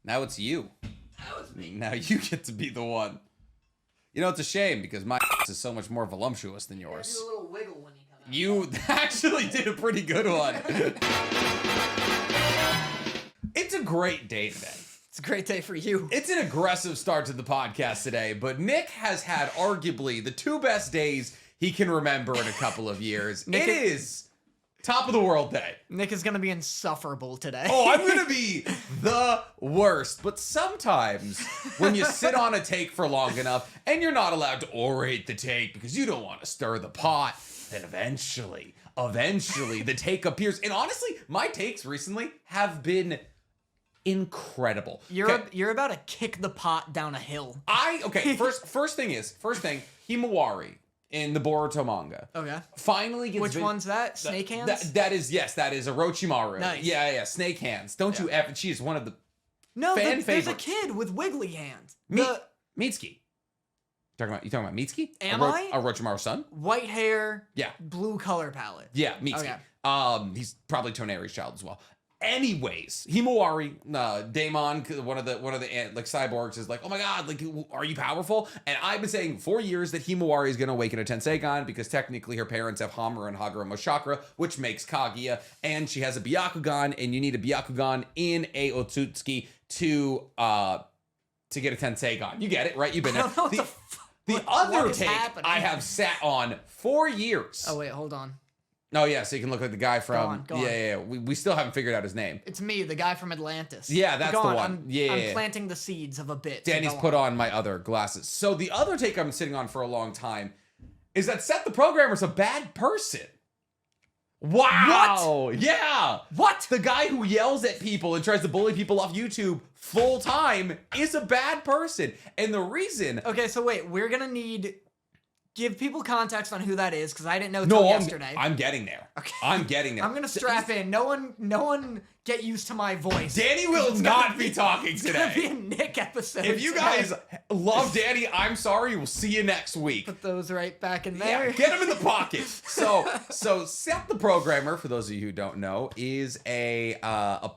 Now it's you. That was me. Now you get to be the one. You know, it's a shame because my is so much more voluptuous than yours. Do a little wiggle when you come out. You actually did a pretty good one. It's a great day today. It's a great day for you. It's an aggressive start to the podcast today, but Nick has had arguably the two best days he can remember in a couple of years. It is top of the world day. Nick is going to be insufferable today. Oh, I'm going to be the worst. But sometimes when you sit on a take for long enough and you're not allowed to orate the take because you don't want to stir the pot, then eventually the take appears. And honestly, my takes recently have been incredible. You're about to kick the pot down a hill. First thing, Himawari in the Boruto manga. Okay. Finally gets Which one's that? Snake hands? That is Orochimaru. Nice. Yeah, snake hands. Don't you ever, she is one of the there's favorites. a kid with wiggly hands. Mitsuki. You talking about Mitsuki? Am I? Orochimaru's son? White hair. Yeah. Blue color palette. Yeah, Mitsuki. Okay. He's probably Toneri's child as well. Anyways, Himawari, Daemon, one of the like cyborgs, is like, oh my god, like, are you powerful? And I've been saying for years that Himawari is going to awaken a Tenseigan because technically her parents have Hamura and Hagoromo's chakra, which makes Kaguya, and she has a Byakugan, and you need a Byakugan in a Otsutsuki to get a Tenseigan. You get it, right? You've been there. The other take I have sat on for years. Oh wait, hold on. Oh, yeah, so you can look like the guy from... Go on. Yeah. We still haven't figured out his name. It's me, the guy from Atlantis. Yeah, that's the one. I'm planting the seeds of a bit. Danny's put on my other glasses. So the other take I'm sitting on for a long time is that Seth the Programmer's a bad person. Wow! What? Yeah! What? The guy who yells at people and tries to bully people off YouTube full time is a bad person. And the reason... Okay, so wait, we're gonna need... Give people context on who that is, because I didn't know until yesterday. I'm getting there. Okay. I'm getting there. I'm gonna strap in. No one get used to my voice. Danny will not be talking today. It's gonna be a Nick episode. If you guys love Danny, I'm sorry. We'll see you next week. Put those right back in there. Yeah, get him in the pocket. So Seth the Programmer, for those of you who don't know, is a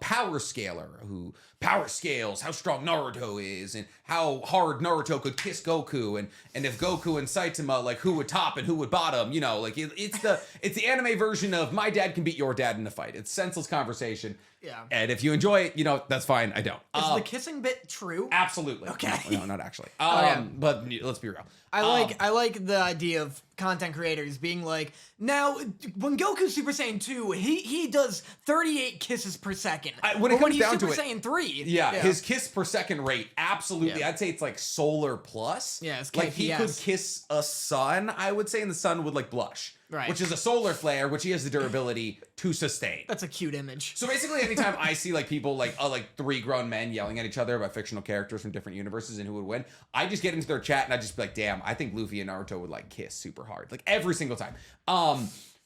power scaler who power scales how strong Naruto is and how hard Naruto could kiss Goku and if Goku and Saitama, like, who would top and who would bottom, you know, like it's the anime version of my dad can beat your dad in a fight. It's senseless conversation. Yeah. And if you enjoy it, you know, that's fine. I don't. Is the kissing bit true? Absolutely. Okay. No, not actually. Okay. But let's be real. I like the idea of content creators being like, now when Goku's Super Saiyan 2, he does 38 kisses per second. When it comes down Super to it, Saiyan 3, yeah, his kiss per second rate, absolutely. Yeah. I'd say it's like solar plus. Yeah, it's like he KPS. could kiss a sun, I would say, and the sun would like blush. Right. Which is a solar flare, which he has the durability to sustain. That's a cute image. So basically, anytime I see like people like three grown men yelling at each other about fictional characters from different universes and who would win, I just get into their chat and I just be like, damn, I think Luffy and Naruto would like kiss super hard, like every single time.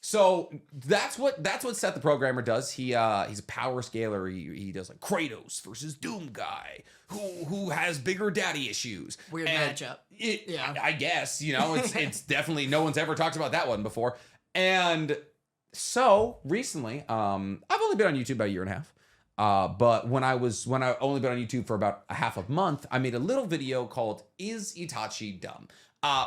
So that's what Seth the Programmer does. He's a power scaler. He does like Kratos versus Doom guy who has bigger daddy issues. Weird matchup. I guess, you know, it's definitely, no one's ever talked about that one before. And so recently, I've only been on YouTube about a year and a half. But when I only been on YouTube for about a half a month, I made a little video called "Is Itachi Dumb?"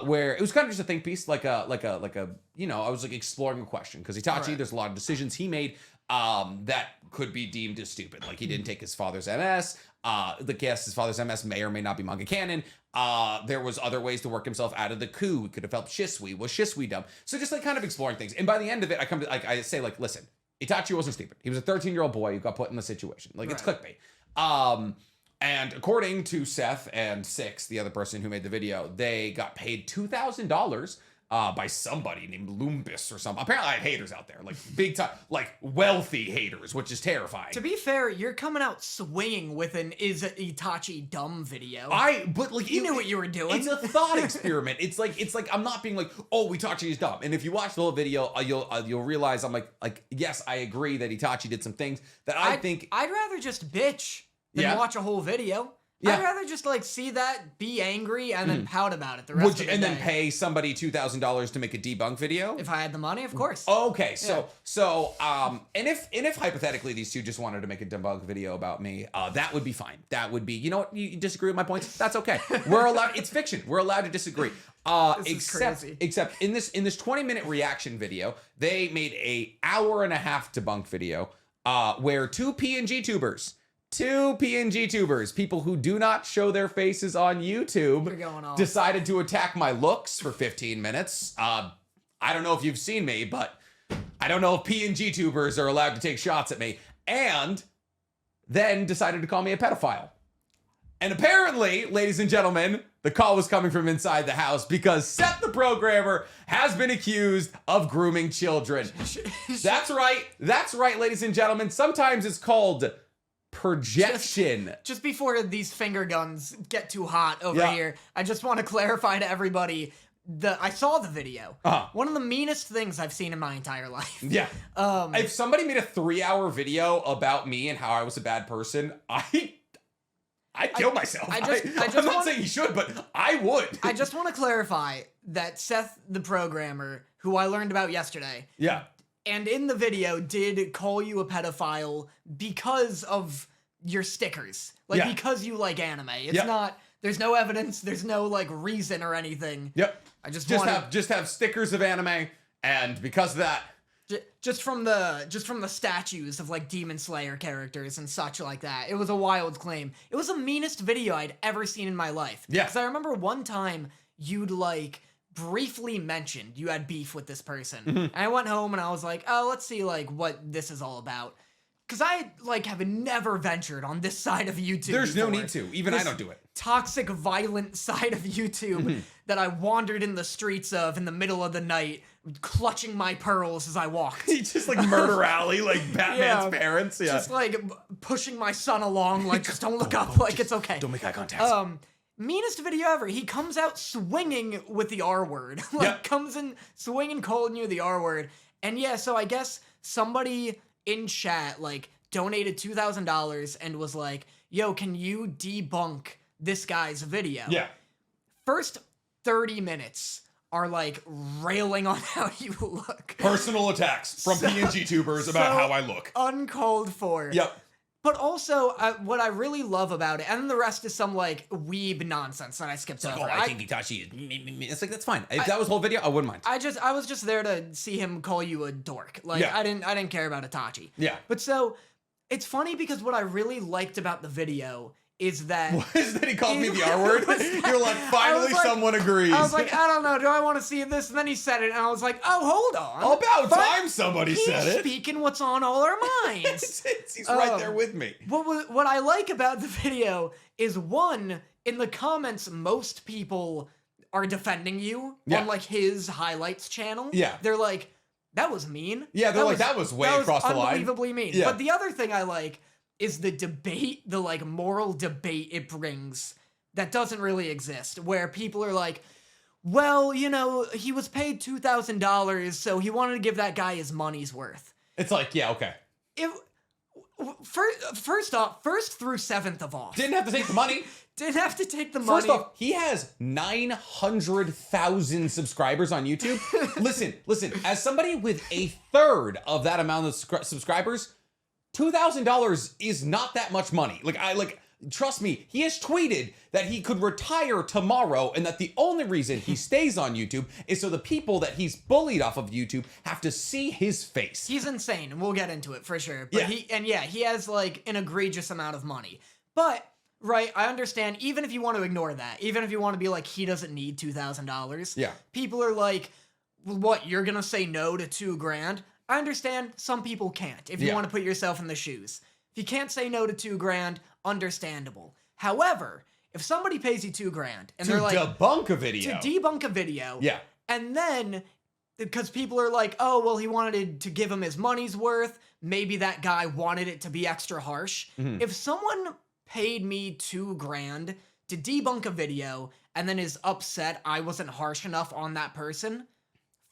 Where it was kind of just a think piece, like a you know, I was like exploring a question because Itachi, there's a lot of decisions he made that could be deemed as stupid. Like he didn't take his father's MS. His father's MS may or may not be manga canon. There was other ways to work himself out of the coup. He could have helped Shisui. Was Shisui dumb? So just like kind of exploring things. And by the end of it, I say like, listen, Itachi wasn't stupid. He was a 13-year-old boy who got put in the situation. Like it's clickbait. And according to Seth and Six, the other person who made the video, they got paid $2,000 by somebody named Lumbus or something. Apparently I have haters out there, like big time, like wealthy haters, which is terrifying. To be fair, you're coming out swinging with an "Is Itachi dumb?" video. But like you knew what you were doing. It's a thought experiment. It's like I'm not being like, oh, Itachi is dumb. And if you watch the whole video, you'll realize I'm like yes, I agree that Itachi did some things that I think I'd rather just bitch than watch a whole video. I'd rather just like see that, be angry, and then pout about it the rest of the day. And then pay somebody $2,000 to make a debunk video? If I had the money, of course. Okay, and if hypothetically these two just wanted to make a debunk video about me, that would be fine. That would be, you know what, you disagree with my points? That's okay. We're allowed, it's fiction. We're allowed to disagree. Except in this 20-minute reaction video, they made a hour-and-a-half debunk video where two PNG tubers, people who do not show their faces on YouTube, decided to attack my looks for 15 minutes. I don't know if you've seen me, but I don't know if PNG tubers are allowed to take shots at me. And then decided to call me a pedophile. And apparently, ladies and gentlemen, the call was coming from inside the house because Seth the Programmer has been accused of grooming children. That's right, ladies and gentlemen. Sometimes it's called projection. Just before these finger guns get too hot over here, I just want to clarify to everybody that I saw the video. One of the meanest things I've seen in my entire life. Yeah. If somebody made a 3-hour video about me and how I was a bad person, I'd kill myself. I'm not saying you should, but I would. I just want to clarify that Seth the Programmer, who I learned about yesterday, and in the video did call you a pedophile because of your stickers. Like, because you like anime. It's not, there's no evidence, there's no, like, reason or anything. I just have stickers of anime, and because of that, just from the statues of like Demon Slayer characters and such like that. It was a wild claim. It was the meanest video I'd ever seen in my life. Yeah. Because I remember one time you'd like briefly mentioned you had beef with this person. And I went home and I was like, oh, let's see like what this is all about. Because I like have never ventured on this side of YouTube. There's no need to. Even I don't do it. Toxic, violent side of YouTube that I wandered in the streets of in the middle of the night, clutching my pearls as I walked. Just like Murder Alley, like Batman's parents. Yeah. Just like pushing my son along, like just don't look up, like it's okay. Don't make eye contact. Meanest video ever. He comes out swinging with the R word. Comes in swinging, calling you the R word. And yeah, so I guess somebody in chat like donated $2,000 and was like, yo, can you debunk this guy's video? Yeah. First 30 minutes are like railing on how you look. Personal attacks from PNG tubers about how I look. Uncalled for. Yep. But also, what I really love about it, and the rest is some like weeb nonsense that I skipped over. Oh, I think Itachi is. It's like that's fine. If that was the whole video, I wouldn't mind. I was just there to see him call you a dork. Like I didn't care about Itachi. Yeah. But so it's funny because what I really liked about the video is that he called me the R word. You're like, finally someone agrees. I was like, I don't know, do I want to see this? And then he said it, and I was like, oh, hold on. About time somebody said it. He's speaking what's on all our minds. He's right there with me. What I like about the video is, one, in the comments, most people are defending you on like his highlights channel. Yeah. They're like, that was mean. Yeah, that was way across the line. Unbelievably mean. Yeah. But the other thing I like is the debate, the like moral debate it brings that doesn't really exist, where people are like, well, you know, he was paid $2,000, so he wanted to give that guy his money's worth. It's like, yeah, okay. First through seventh of all. Didn't have to take the money. Didn't have to take the money. First off, he has 900,000 subscribers on YouTube. Listen, as somebody with a third of that amount of subscribers, $2,000 is not that much money. Trust me, he has tweeted that he could retire tomorrow and that the only reason he stays on YouTube is so the people that he's bullied off of YouTube have to see his face. He's insane, and we'll get into it for sure. But he has like an egregious amount of money. But, right, I understand, even if you want to ignore that, even if you want to be like, he doesn't need $2,000. People are like, what, you're gonna say no to $2,000? I understand some people can't, if you want to put yourself in the shoes. If you can't say no to $2,000, understandable. However, if somebody pays you $2,000 and they're like, debunk a video. To debunk a video. Yeah. And then, because people are like, oh, well, he wanted to give him his money's worth. Maybe that guy wanted it to be extra harsh. Mm-hmm. If someone paid me $2,000 to debunk a video and then is upset I wasn't harsh enough on that person,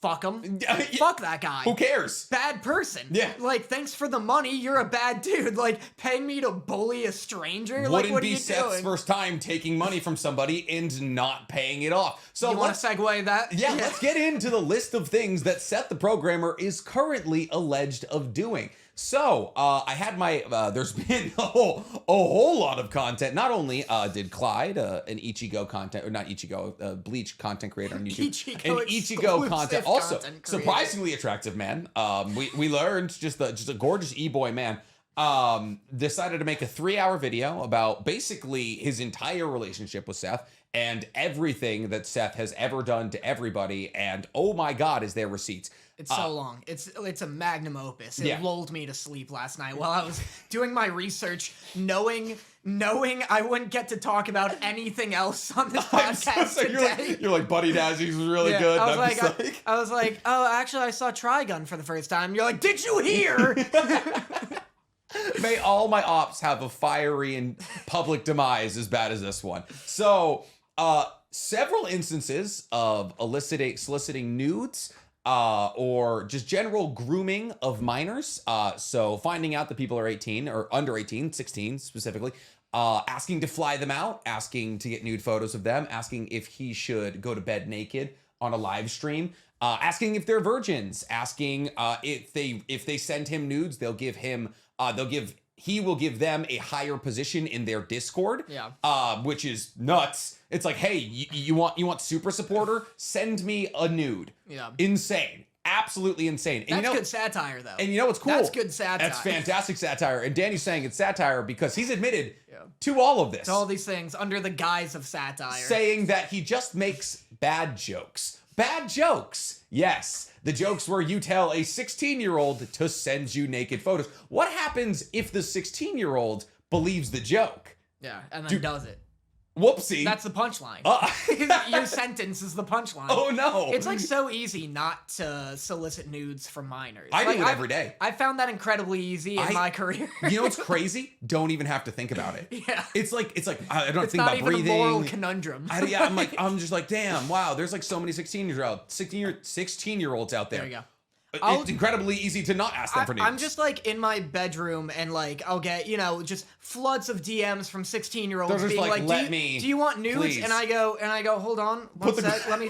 fuck him. Fuck that guy. Who cares? Bad person. Yeah. Like, thanks for the money. You're a bad dude. Like, paying me to bully a stranger? Like, what are you Seth's doing? first time taking money from somebody and not paying it off. So you want to segue that? Yeah, let's get into the list of things that Seth the Programmer is currently alleged of doing. So, I had my, there's been a whole lot of content. Not only did Clyde, an Ichigo content, or not Ichigo, Bleach content creator on YouTube. An Ichigo content, also surprisingly attractive man. We learned just a gorgeous e-boy man. Decided to make a 3-hour video about basically his entire relationship with Seth and everything that Seth has ever done to everybody. And oh my God, is there receipts. It's so long. It's a magnum opus. It lulled me to sleep last night while I was doing my research, knowing I wouldn't get to talk about anything else on this podcast today. You're like, Buddy Dazzy's really good. I was like, oh, actually, I saw Trigun for the first time. You're like, did you hear? May all my ops have a fiery and public demise as bad as this one. So, several instances of soliciting nudes, or just general grooming of minors. So finding out that people are 18 or under 18, 16 specifically, asking to fly them out, asking to get nude photos of them, asking if he should go to bed naked on a live stream, asking if they're virgins, asking if they send him nudes, he will give them a higher position in their Discord. Yeah. Which is nuts. It's like, hey, you want super supporter? Send me a nude. Yeah. Insane. Absolutely insane. And that's good satire, though. And you know what's cool? That's good satire. That's fantastic satire. And Danny's saying it's satire because he's admitted to all of this. To all these things under the guise of satire. Saying that he just makes bad jokes. Bad jokes. Yes. The jokes where you tell a 16-year-old to send you naked photos. What happens if the 16-year-old believes the joke? Yeah, and then does it. Whoopsie. That's the punchline. Your sentence is the punchline. Oh, no. It's like so easy not to solicit nudes from minors. I do it every day. I found that incredibly easy in my career. You know what's crazy? Don't even have to think about it. Yeah. It's like I don't think about breathing. It's not even a moral conundrum. I'm just like, damn, wow, there's like so many 16-year-olds out there. There you go. It's incredibly easy to not ask them for nudes. I'm just like in my bedroom and like I'll get, just floods of DMs from 16-year-olds being like, do you want nudes? Please. And I go, hold on one sec. Let me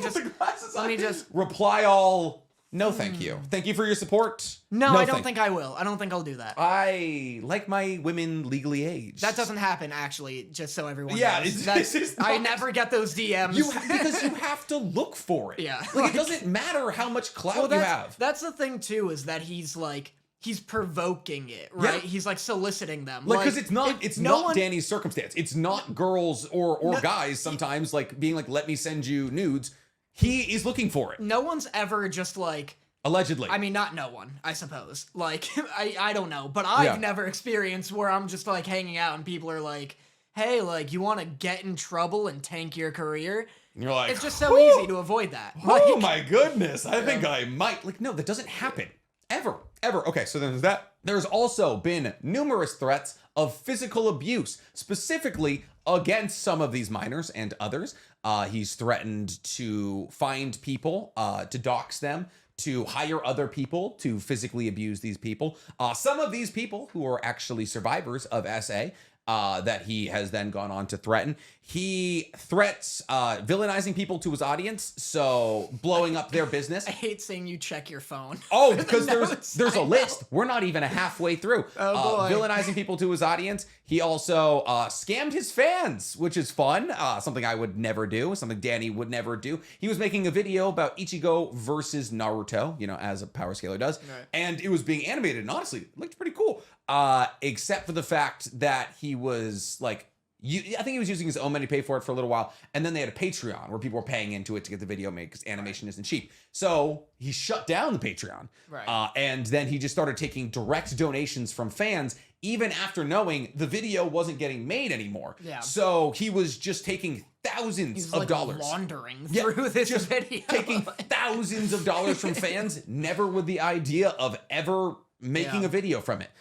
just reply all. No, thank you. Thank you for your support. No, I don't think I will. I don't think I'll do that. I like my women legally aged. That doesn't happen, actually, just so everyone knows. I never get those DMs. Because you have to look for it. Yeah. Like, it doesn't matter how much clout you have. That's the thing, too, is that he's provoking it, right? Yeah. He's like soliciting them. Because it's not Danny's circumstance. It's not girls or guys sometimes like being like, let me send you nudes. He is looking for it. No one's ever just like... Allegedly. I mean, not no one, I suppose. Like, I don't know. But I've never experienced where I'm just like hanging out and people are like, hey, like, you want to get in trouble and tank your career? And you're like... It's just so easy to avoid that. Oh my goodness. I think I might... Like, no, that doesn't happen. Ever. Okay, so there's that. There's also been numerous threats of physical abuse, specifically against some of these minors and others. He's threatened to find people, to dox them, to hire other people to physically abuse these people. Some of these people who are actually survivors of SA, that he has then gone on to threaten. He threats villainizing people to his audience, so blowing up their business. I hate seeing you check your phone. Oh, because there's a list. We're not even halfway through. Oh, boy. Villainizing people to his audience. He also scammed his fans, which is fun. Something I would never do. Something Danny would never do. He was making a video about Ichigo versus Naruto, as a power scaler does. Right. And it was being animated, and honestly, it looked pretty cool. Except for the fact that he was like, I think he was using his own money to pay for it for a little while, and then they had a Patreon where people were paying into it to get the video made because animation isn't cheap. So he shut down the Patreon, right. And then he just started taking direct donations from fans, even after knowing the video wasn't getting made anymore. Yeah. So he was just taking thousands of dollars, laundering through this video, taking thousands of dollars from fans, never with the idea of ever making a video from it.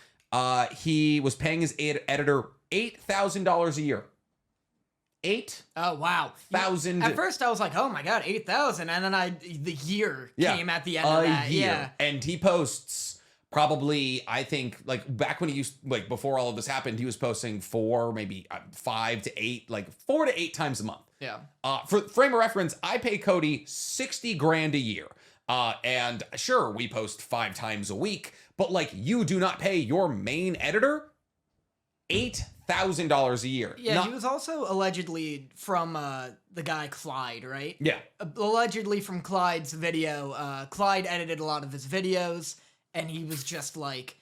He was paying his editor $8,000 a year. 8. Oh wow, 1,000. At first, I was like, "Oh my god, 8,000," and then the year came at the end of that. Year. Yeah, And he posts probably, I think, like back when he used, like before all of this happened, he was posting 4, maybe 5 to 8, like 4 to 8 times a month. Yeah. For frame of reference, I pay Cody $60,000 a year. And sure, we post 5 times a week, but like you do not pay your main editor $8,000 a year. Yeah, he was also allegedly from the guy Clyde, right? Yeah. Allegedly from Clyde's video. Clyde edited a lot of his videos, and he was just like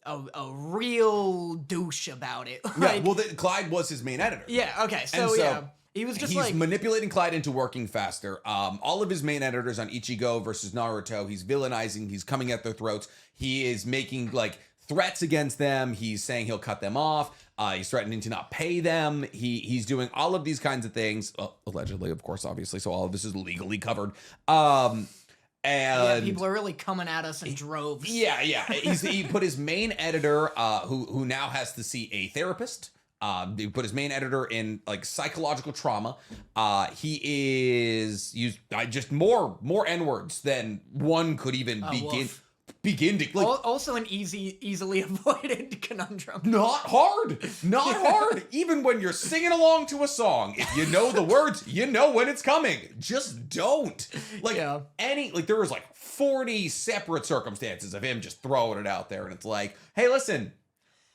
a real douche about it. Like, yeah, well, Clyde was his main editor. Yeah, okay, so yeah. He was just he's manipulating Clyde into working faster. All of his main editors on Ichigo versus Naruto, he's villainizing, he's coming at their throats. He is making like threats against them. He's saying he'll cut them off. He's threatening to not pay them. He's doing all of these kinds of things. Allegedly, of course, obviously. So all of this is legally covered. And yeah, people are really coming at us in droves. Yeah. He put his main editor, who now has to see a therapist. He put his main editor in like psychological trauma. He is used just more N-words than one could even begin to like. Also an easily avoided conundrum. Not hard. Even when you're singing along to a song, if you know the words, you know when it's coming. Just don't. Like there was like 40 separate circumstances of him just throwing it out there, and it's like, hey, listen.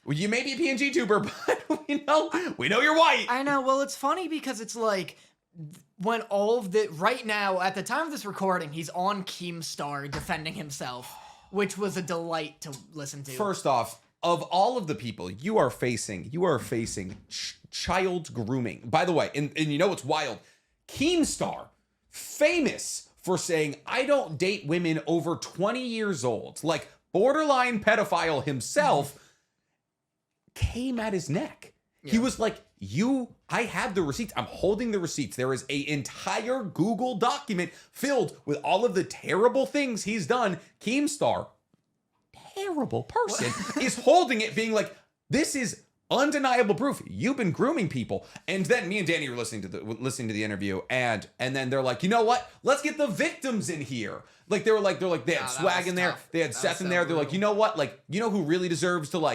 Well, you may be a PNG tuber, but we know you're white. I know. Well, it's funny because it's like when all of the right now at the time of this recording, he's on Keemstar defending himself, which was a delight to listen to. First off, of all of the people you are facing child grooming. By the way, and you know what's wild? Keemstar, famous for saying, I don't date women over 20 years old. Like borderline pedophile himself. Came at his neck. Yeah. He was like, I have the receipts. I'm holding the receipts. There is an entire Google document filled with all of the terrible things he's done. Keemstar, terrible person, is holding it being like, this is undeniable proof. You've been grooming people. And then me and Danny were listening to the interview, and then they're like, you know what? Let's get the victims in here. Like they had Swag in there. Tough. They had Seth in there. They're like, you know what? Like, you know who really deserves to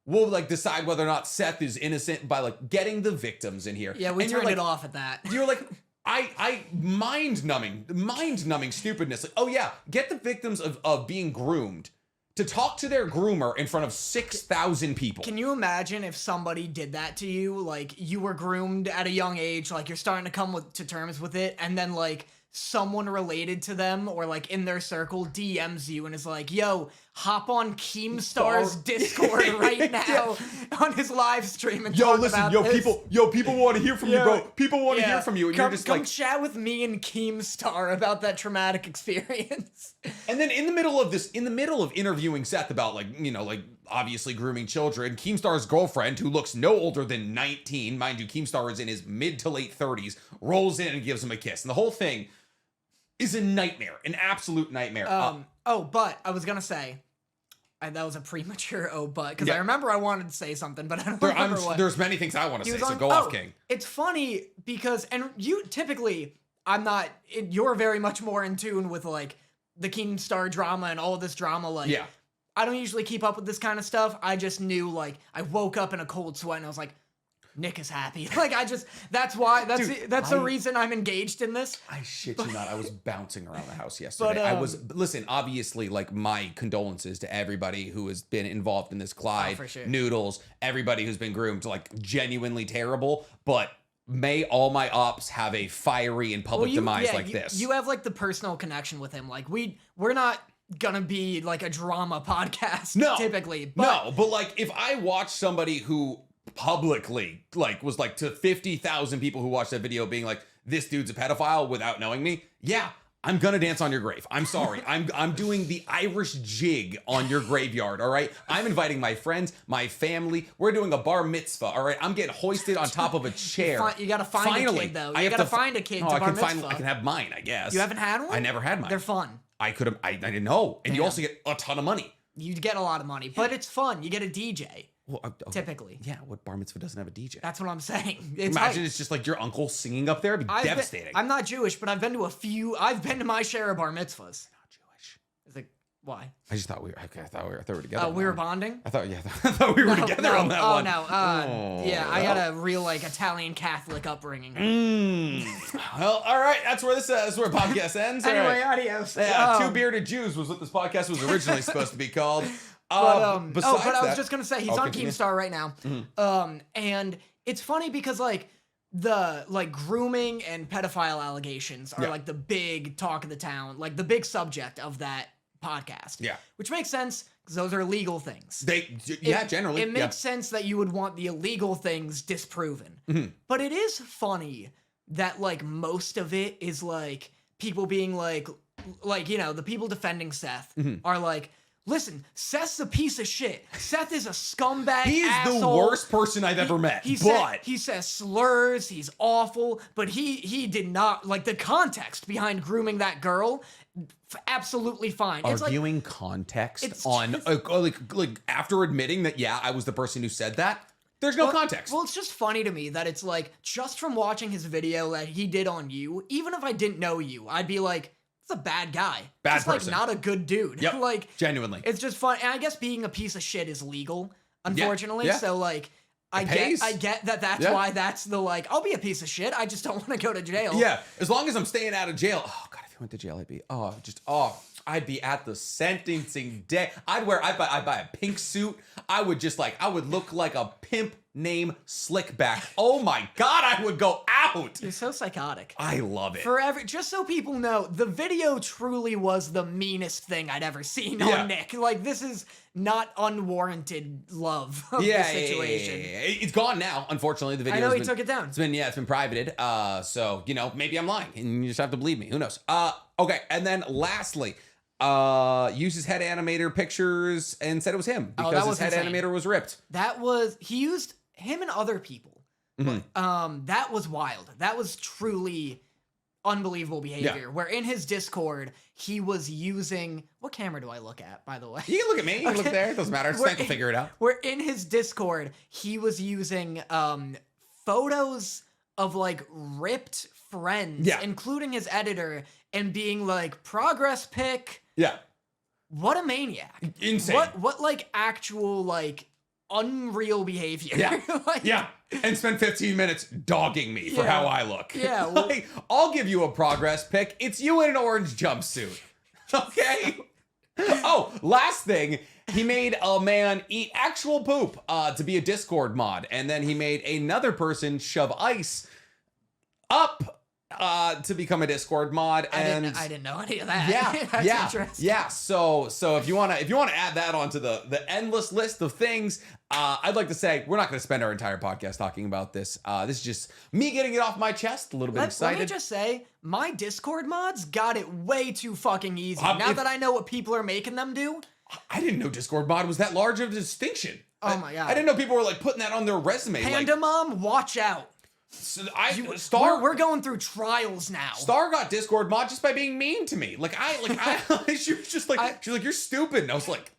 we'll like decide whether or not Seth is innocent by like getting the victims in here. Yeah, we turned it off at that. You're like, I mind-numbing stupidness. Like, oh yeah, get the victims of being groomed to talk to their groomer in front of 6,000 people. Can you imagine if somebody did that to you? Like you were groomed at a young age, like you're starting to come to terms with it, and then like someone related to them or like in their circle DMs you and is like, yo, hop on Keemstar's Discord right now on his live stream and talk about this. People want to hear from you, bro. People want to hear from you. And you're just come chat with me and Keemstar about that traumatic experience. And then in the middle of interviewing Seth about like obviously grooming children, Keemstar's girlfriend, who looks no older than 19, mind you, Keemstar is in his mid to late 30s, rolls in and gives him a kiss. And the whole thing is a nightmare, an absolute nightmare. But I was gonna say, that was a premature but, because I remember I wanted to say something, but I don't remember what. There's many things I want to say, so go off, King. It's funny because, and you typically, you're very much more in tune with like the Keemstar drama and all of this drama. Like, I don't usually keep up with this kind of stuff. I just knew, like, I woke up in a cold sweat and I was like, Nick is happy. Like, that's the reason I'm engaged in this. I shit you not. I was bouncing around the house yesterday. Listen, obviously, like, my condolences to everybody who has been involved in this. Clyde, for sure. Noodles, everybody who's been groomed, like, genuinely terrible. But may all my ops have a fiery and public demise like this. You have, like, the personal connection with him. Like, we're not gonna be, like, a drama podcast, typically. But like, if I watch somebody who publicly like was like to 50,000 people who watched that video being like, this dude's a pedophile without knowing me, I'm gonna dance on your grave. I'm sorry. I'm doing the Irish jig on your graveyard, all right? I'm inviting my friends, my family. We're doing a bar mitzvah, all right? I'm getting hoisted on top of a chair. You gotta find a kid, though. You gotta find a kid to bar mitzvah. I can have mine, I guess. You haven't had one? I never had mine. They're fun. I didn't know. And you also get a ton of money. You get a lot of money, but it's fun. You get a DJ. Well, okay. Typically. Yeah, what bar mitzvah doesn't have a DJ? That's what I'm saying. Imagine it's just like your uncle singing up there. It'd be devastating. I'm not Jewish, but I've been to my share of bar mitzvahs. Not Jewish. It's like, why? I just thought we were, okay, I thought we were together. Oh, we were bonding? I thought we were together on that one. Yeah, I got a real, like, Italian Catholic upbringing. Well, all right, that's where podcast ends. Anyway, right. adios. Yeah, Two Bearded Jews was what this podcast was originally supposed to be called. But I was just gonna say he's on Keemstar right now. Mm-hmm. And it's funny because like the grooming and pedophile allegations are like the big talk of the town, like the big subject of that podcast. Yeah. Which makes sense because those are illegal things. Generally. It makes sense that you would want the illegal things disproven. Mm-hmm. But it is funny that like most of it is like people being like the people defending Seth are like, listen, Seth's a piece of shit. Seth is a scumbag. He is asshole. the worst person I've ever met. He says slurs. He's awful. But he did not like the context behind grooming that girl. Absolutely fine. Arguing it's like, context on like after admitting that I was the person who said that. There's no context. Well, it's just funny to me that it's like just from watching his video that he did on you. Even if I didn't know you, I'd be like, a bad guy. Bad person. Like not a good dude. Yep. Like genuinely. It's just fun. And I guess being a piece of shit is legal, unfortunately. Yeah. So like I get that's why that's the like, I'll be a piece of shit. I just don't want to go to jail. Yeah. As long as I'm staying out of jail. Oh God, if you went to jail, I'd be at the sentencing day. I'd buy a pink suit. I would look like a pimp named Slickback. Oh my God, I would go out. You're so psychotic. I love it. Just so people know, the video truly was the meanest thing I'd ever seen on Nick. Like, this is not unwarranted love of the situation. Yeah. It's gone now, unfortunately. The video. I know he took it down. It's been privated. So maybe I'm lying, and you just have to believe me. Who knows? Okay, and then lastly, used his head animator pictures and said it was him because his head animator was ripped. He used him and other people. Mm-hmm. That was wild. That was truly unbelievable behavior. Yeah. Where in his Discord, he was using... What camera do I look at, by the way? You can look at me. You can look there. It doesn't matter. Stank will figure it out. Where in his Discord, he was using photos of like ripped friends, including his editor, and being like, progress pic. Yeah. What a maniac. Insane. What like actual like unreal behavior. Yeah. And spend 15 minutes dogging me for how I look. Yeah. Like, I'll give you a progress pic. It's you in an orange jumpsuit. Okay? Oh, last thing. He made a man eat actual poop to be a Discord mod. And then he made another person shove ice up to become a Discord mod. And I didn't know any of that. That's interesting. Yeah. So if you wanna add that onto the endless list of things, I'd like to say we're not gonna spend our entire podcast talking about this. This is just me getting it off my chest, a little bit excited. Let me just say, my Discord mods got it way too fucking easy. Now that I know what people are making them do. I didn't know Discord mod was that large of a distinction. Oh my God. I didn't know people were like putting that on their resume. Panda Mom, watch out. So we're going through trials now. Star got Discord mod just by being mean to me. She was just like, she's like, you're stupid. And I was like,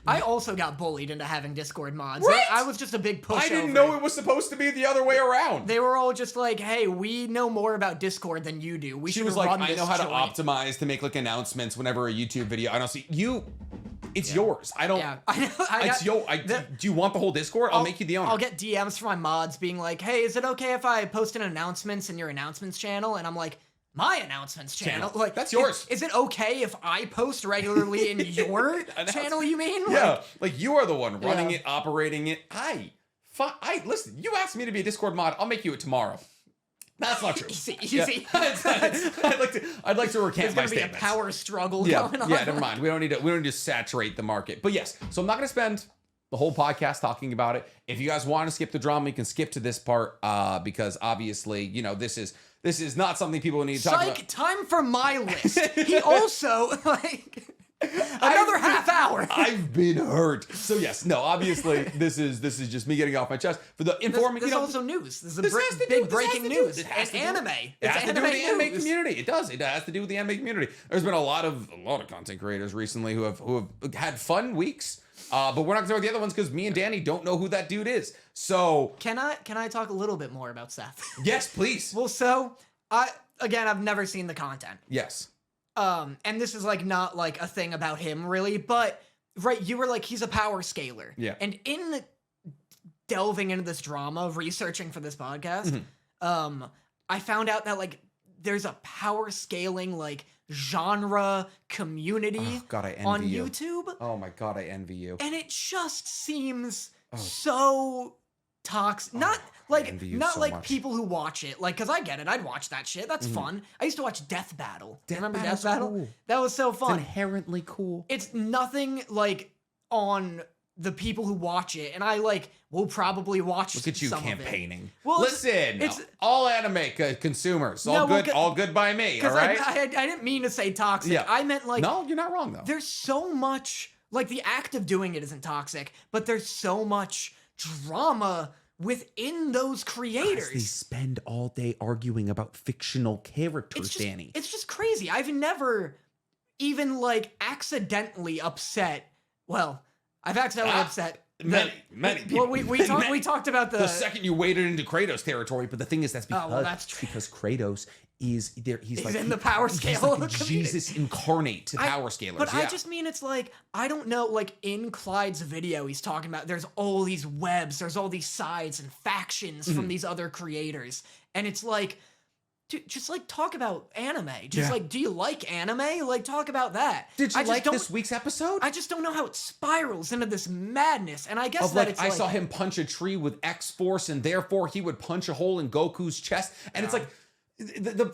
I also got bullied into having Discord mods. Right? I was just a big pushover. I didn't know it was supposed to be the other way around. They were all just like, hey, we know more about Discord than you do. She was like, I know how to optimize to make like announcements whenever a YouTube video. I don't see you. It's yours. I don't. Yeah, I know. Do you want the whole Discord? I'll make you the owner. I'll get DMs from my mods being like, hey, is it okay if I post an announcements in your announcements channel? And I'm like, my announcements channel? Like, that's yours. Is it okay if I post regularly in your channel, you mean? Yeah, like you are the one running it, operating it. Listen, you asked me to be a Discord mod. I'll make you it tomorrow. That's not true. Easy. I'd like to recant my statements. There's gonna be a power struggle going on. Yeah, never mind. We don't need to saturate the market. But yes, so I'm not gonna spend the whole podcast talking about it. If you guys want to skip the drama, you can skip to this part because obviously, this is not something people need to talk about. Time for my list. He also Another half hour. I've been hurt. So yes, no, obviously this is just me getting off my chest for the informing. This is also news. This is big breaking news. It's anime. It has to do with the anime community. It does. It has to do with the anime community. There's been a lot of content creators recently who have had fun weeks. But we're not going to talk about the other ones because me and Danny don't know who that dude is. So can I talk a little bit more about Seth? Yes, please. Well, so I've never seen the content. Yes. And this is like not like a thing about him really, but right, you were like, he's a power scaler. Yeah. And in delving into this drama, researching for this podcast, I found out that like there's a power scaling like genre community on you. YouTube. Oh my God, I envy you. And it just seems so toxic. Not like much. people who watch it. Like, cause I get it. I'd watch that shit. That's fun. I used to watch Death Battle. Remember Death Battle? Cool. That was so fun. It's inherently cool. It's nothing like on the people who watch it, and I like will probably watch. Look at you some campaigning. Of it. Well, listen, all anime consumers, all good by me. All right. I didn't mean to say toxic. Yeah. I meant like. No, you're not wrong though. There's so much like the act of doing it isn't toxic, but there's so much drama within those creators. They spend all day arguing about fictional characters, Danny. It's just crazy. I've never even like accidentally upset. Well, I've accidentally upset many people. Well, we talked about the second you waded into Kratos territory, but the thing is that's because that's true. Because Kratos is there. He's like in the power scale. Like Jesus incarnate to power scalers. But I just mean it's like I don't know. Like in Clyde's video, he's talking about there's all these webs, there's all these sides and factions from these other creators, and it's like. Dude, just like talk about anime. Just like, do you like anime? Like, talk about that. Did you like this week's episode? I just don't know how it spirals into this madness. And I guess that it's I saw him punch a tree with X-Force, and therefore he would punch a hole in Goku's chest. And it's like the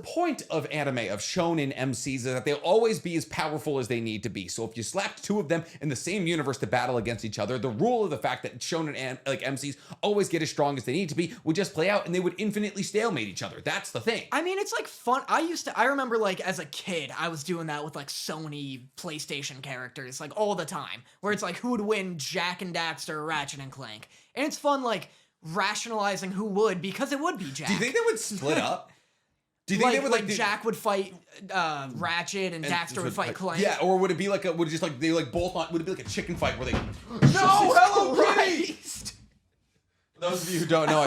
point of anime, of shonen MCs, is that they'll always be as powerful as they need to be. So if you slapped two of them in the same universe to battle against each other, the rule of the fact that shonen and like MCs always get as strong as they need to be would just play out, and they would infinitely stalemate each other. That's the thing. I mean, it's like fun. I remember like as a kid, I was doing that with like Sony PlayStation characters like all the time, where it's like who would win, Jak and Daxter or Ratchet and Clank, and it's fun like rationalizing who would, because it would be Jak. Do you think they would split up? Do you think like, they would like Jak would fight Ratchet and Daxter would fight Clank? Yeah, or would it be like would it just like they like both on? Would it be like a chicken fight where they? No, Hello Kitty. For those of you who don't know,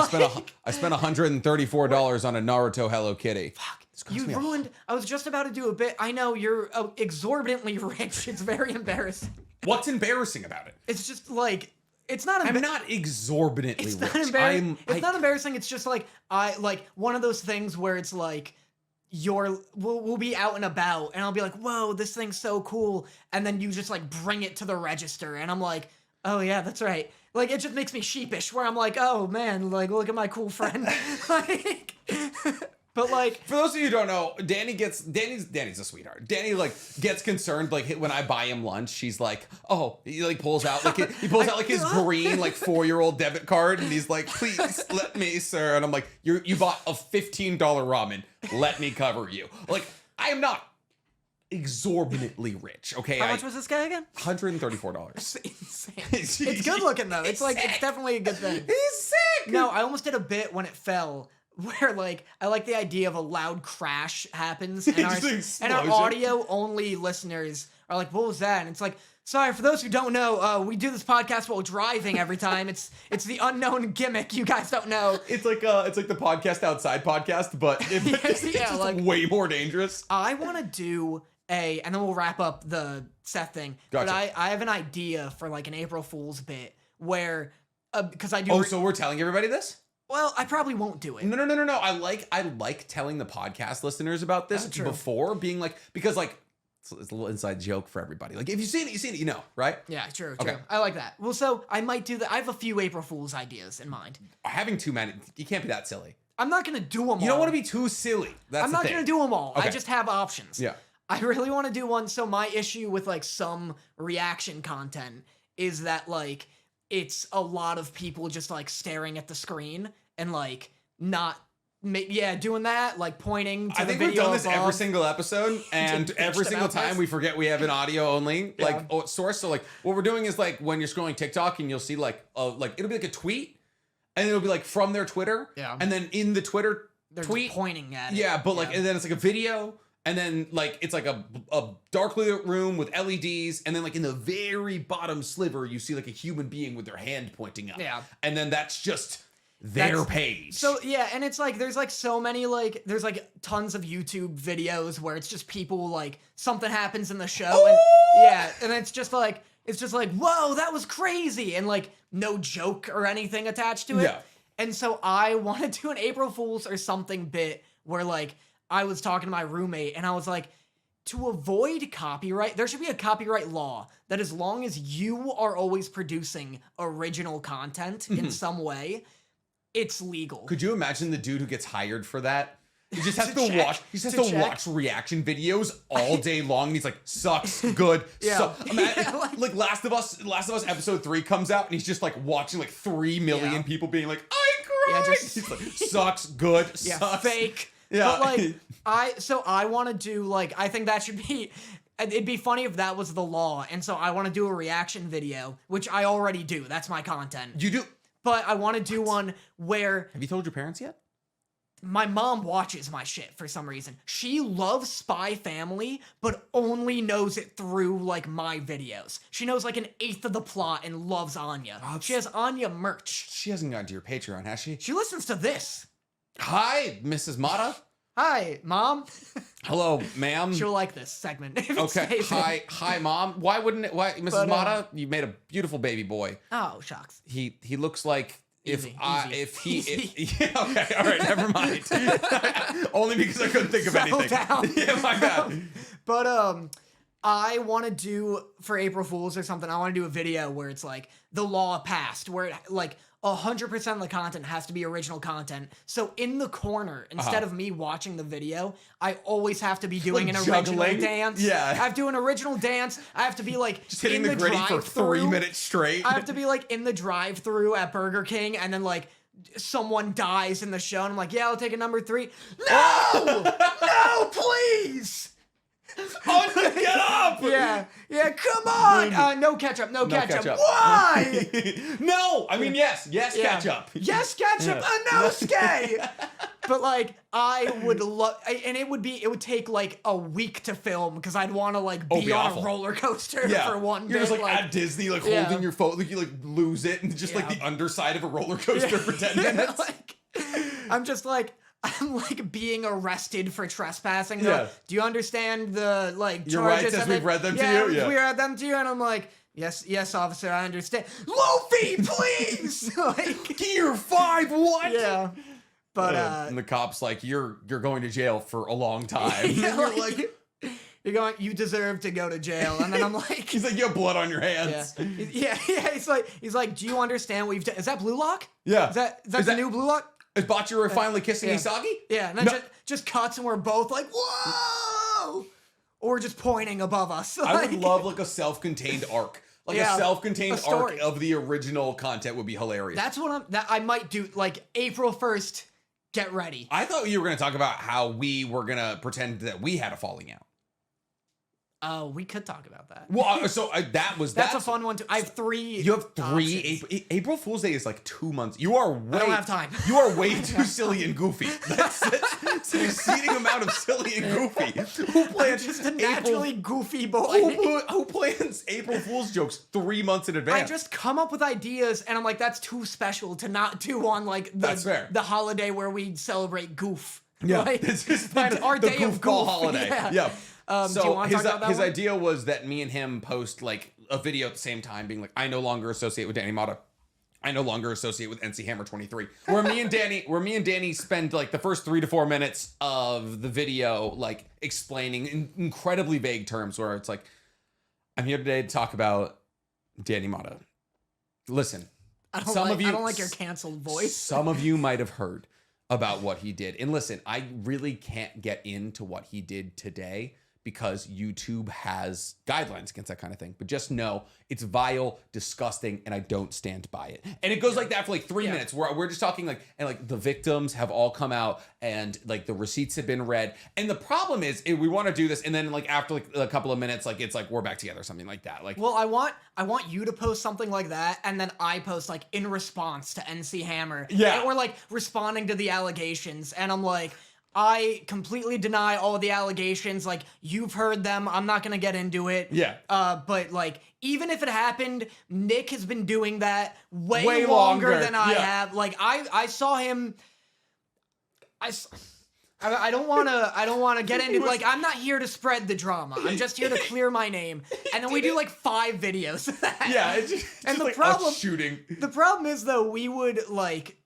I spent $134 on a Naruto Hello Kitty. Fuck. You ruined. I was just about to do a bit. I know you're exorbitantly rich. It's very embarrassing. What's embarrassing about it? It's just like. It's not. I'm not exorbitantly rich. Not it's not embarrassing. It's just like I like one of those things where it's like we'll be out and about, and I'll be like, "Whoa, this thing's so cool," and then you just like bring it to the register, and I'm like, "Oh yeah, that's right." Like it just makes me sheepish, where I'm like, "Oh man, like look at my cool friend." Like. But like, for those of you who don't know, Danny's a sweetheart. Danny like gets concerned like when I buy him lunch. She's like, oh, he like pulls out like his green like 4-year-old debit card, and he's like, please let me, sir. And I'm like, you bought a $15 ramen. Let me cover you. Like I am not exorbitantly rich. Okay, how much was this guy again? $134. It's insane. It's good looking though. It's like sick. It's definitely a good thing. He's sick. No, I almost did a bit when it fell. Where like I like the idea of a loud crash happens and our audio only listeners are like, what was that? And it's like, sorry, for those who don't know, we do this podcast while driving every time. It's the unknown gimmick you guys don't know. It's like the podcast outside podcast, but it's just like way more dangerous. I want to do and then we'll wrap up the Seth thing. Gotcha. But I have an idea for like an April Fool's bit where because I do. Oh, so we're telling everybody this? Well, I probably won't do it. No. I like telling the podcast listeners about this before being like, because like it's a little inside joke for everybody. Like if you've seen it, you know, right? Yeah, true. Okay. I like that. Well, so I might do that. I have a few April Fool's ideas in mind. Having too many, you can't be that silly. I'm not going to do them all. You don't want to be too silly. I'm not going to do them all. Okay. I just have options. Yeah. I really want to do one. So my issue with like some reaction content is that like it's a lot of people just like staring at the screen and like not doing that, like pointing to I the think video we've done this above. every single episode, and every single time we forget we have an audio only source. So like what we're doing is like when you're scrolling TikTok and you'll see like it'll be like a tweet, and it'll be like from their Twitter, and then in the Twitter tweet pointing at it. Yeah, but like and then it's like a video. And then, like, it's like a dark lit room with LEDs. And then, like, in the very bottom sliver, you see, like, a human being with their hand pointing up. Yeah. And then that's just their page. So, yeah, and it's, like, there's, like, so many, like, there's, like, tons of YouTube videos where it's just people, like, something happens in the show. And it's just, like, whoa, that was crazy. And, like, no joke or anything attached to it. Yeah. And so I want to do an April Fool's or something bit where, like, I was talking to my roommate and I was like, to avoid copyright, there should be a copyright law that as long as you are always producing original content in some way, it's legal. Could you imagine the dude who gets hired for that? He just has to watch. He just has to watch reaction videos all day long, and he's like, "Sucks, good." Like Last of Us episode 3 comes out, and he's just like watching like 3 million people being like, "I cried." He's like, "Sucks, good, sucks, fake." Yeah. But like I want to do like I think that should be. It'd be funny if that was the law, and so I want to do a reaction video, which I already do. That's my content. You do, but I want to do one where. Have you told your parents yet? My mom watches my shit for some reason. She loves Spy Family, but only knows it through, like, my videos. She knows, like, 1/8 of the plot and loves Anya. She has Anya merch. She hasn't gotten to your Patreon, has she? She listens to this. Hi, Mrs. Motta. Hi, Mom. Hello, ma'am. She'll like this segment. Okay. Hi, Mom. Why wouldn't it? Why, Mrs. Motta? You made a beautiful baby boy. Oh, shucks. He looks like... Easy. Yeah, okay, all right, never mind. Only because I couldn't think of anything. Yeah, my bad. But I want to do for April Fools or something. I want to do a video where it's like the law passed, where it, like 100% of the content has to be original content. So in the corner, instead of me watching the video, I always have to be doing like an juggling? original dance. Yeah, I have to do an original dance. I have to be like just hitting the gritty for 3 minutes straight. I have to be like in the drive-thru at Burger King, and then like someone dies in the show, and I'm like, yeah, I'll take a number 3. No, no, please. Get up! Yeah, come on! No ketchup, no ketchup. Why? No! I mean, yes, ketchup. Yes, ketchup, no skate! But, like, I would love... And it would take, like, a week to film, because I'd want to, like, be on awful. A roller coaster for one You're bit. just, like, at Disney, like, holding your phone, like, you, like, lose it, and just, like, the underside of a roller coaster for 10 minutes. Like, I'm just, like... I'm like being arrested for trespassing. Yeah. Do you understand the like your charges? Rights as we've read them to you? Yeah, we read them to you, and I'm like, yes, officer, I understand. Loafy, please. Like Gear 5, what? Yeah. But and the cop's like, you're going to jail for a long time. Yeah, you're like, you deserve to go to jail. And then I'm like, he's like, you have blood on your hands. Yeah. He's like, do you understand what you've done? Is that Blue Lock? Yeah. Is that the new Blue Lock? Is Bachira finally kissing Isagi? Yeah, and then just cuts and we're both like, whoa! Or just pointing above us. Like, I would love like a self-contained arc. Like a self-contained arc of the original content would be hilarious. That's what I might do, like April 1st, get ready. I thought you were going to talk about how we were going to pretend that we had a falling out. Oh, we could talk about that. Well, so that's a fun one too. I have 3. You have 3. April Fool's Day is like 2 months. I don't have time. You are way too silly and goofy. That's an exceeding amount of silly and goofy. Who plans just a naturally goofy boy? Who plans April Fool's jokes 3 months in advance? I just come up with ideas, and I'm like, that's too special to not do on like the holiday where we celebrate goof. Yeah, like, it's just our the day of goofball goof. holiday. Yeah. So do you want to talk about that his one? idea was that me and him post like a video at the same time, being like, I no longer associate with Danny Motta. I no longer associate with NC Hammer 23. Where me and Danny spend like the first 3 to 4 minutes of the video like explaining in incredibly vague terms, where it's like, I'm here today to talk about Danny Motta. Listen, I don't like your canceled voice. Some of you might have heard about what he did. And listen, I really can't get into what he did today because YouTube has guidelines against that kind of thing. But just know it's vile, disgusting, and I don't stand by it. And it goes like that for like 3 minutes where we're just talking like, and like the victims have all come out and like the receipts have been read. And the problem is we want to do this. And then like after like a couple of minutes, like it's like we're back together, something like that. Like, well, I want you to post something like that. And then I post like in response to NC Hammer. Yeah. Or like responding to the allegations. And I'm like, I completely deny all the allegations. Like, you've heard them. I'm not going to get into it. Yeah. But, like, even if it happened, Nick has been doing that way longer than I have. Like, I saw him... I don't want to get into like I'm not here to spread the drama. I'm just here to clear my name. And then we do like 5 videos of that. Yeah, it's just and the like problem us shooting. The problem is though we would like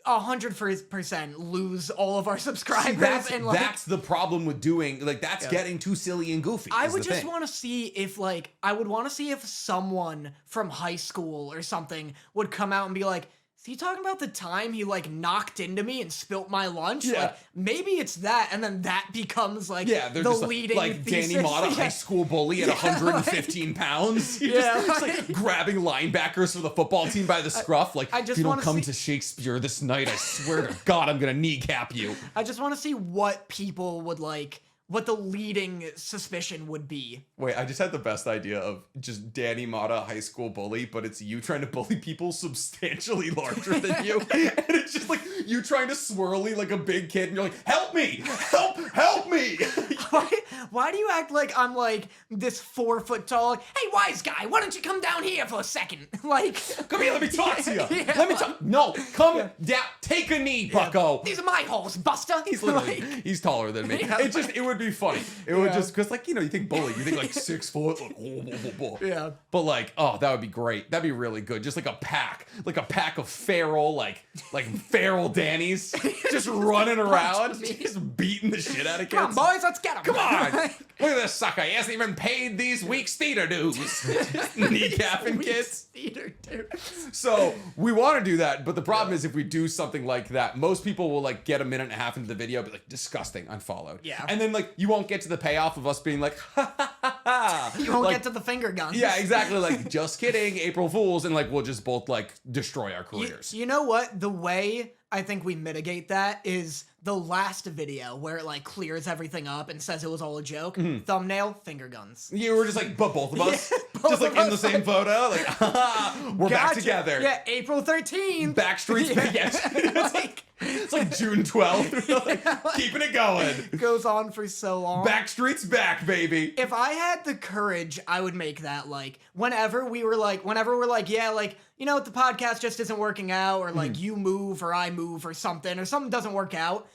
100% lose all of our subscribers. See, and like, that's the problem with doing like that's getting too silly and goofy. I would just want to see if like someone from high school or something would come out and be like, is he talking about the time he like knocked into me and spilt my lunch? Yeah. Like maybe it's that, and then that becomes like they're the just leading like thesis. Danny Motta, high school bully at 115 pounds. He's just like grabbing linebackers for the football team by the scruff. Like, if you don't come to Shakespeare this night, I swear to God, I'm gonna kneecap you. I just want to see what people would like. What the leading suspicion would be. Wait, I just had the best idea of just Danny Motta, high school bully, but it's you trying to bully people substantially larger than you. And it's just like you trying to swirly like a big kid and you're like, help me! Help me! Why do you act like I'm like this 4 foot tall, hey wise guy, why don't you come down here for a second? Like, come here, let me talk to you. Let me talk. No, come down, take a knee, bucko. These are my halls, Buster. He's literally, he's taller than me. It would be funny. It would just, cause like, you know, you think bully, you think like 6 foot, like, yeah. But like, oh, that would be great. That'd be really good. Just like a pack of feral, like feral Dannies just running around, just beating the shit out of kids. Come on, boys, let's get him. Come on. Look at this sucker. He hasn't even paid these week's theater dues. Kneecapping kids. Theater dues. So we want to do that, but the problem is if we do something like that, most people will like get a minute and a half into the video, be like, disgusting, unfollowed. Yeah. And then like you won't get to the payoff of us being like, ha ha ha ha. You won't get to the finger guns. Yeah, exactly. Like, just kidding, April Fools, and like we'll just both like destroy our careers. You know what? The way I think we mitigate that is the last video where it like clears everything up and says it was all a joke. Thumbnail, finger guns. You were just like, but both of us, both just like of in the us, same photo, like we're back together. Yeah, April 13th. Backstreet's it's like June 12th. Like, keeping it going. It goes on for so long. Backstreet's back, baby. If I had the courage, I would make that like whenever we're like, yeah, like, you know, the podcast just isn't working out, or like you move or I move or something doesn't work out.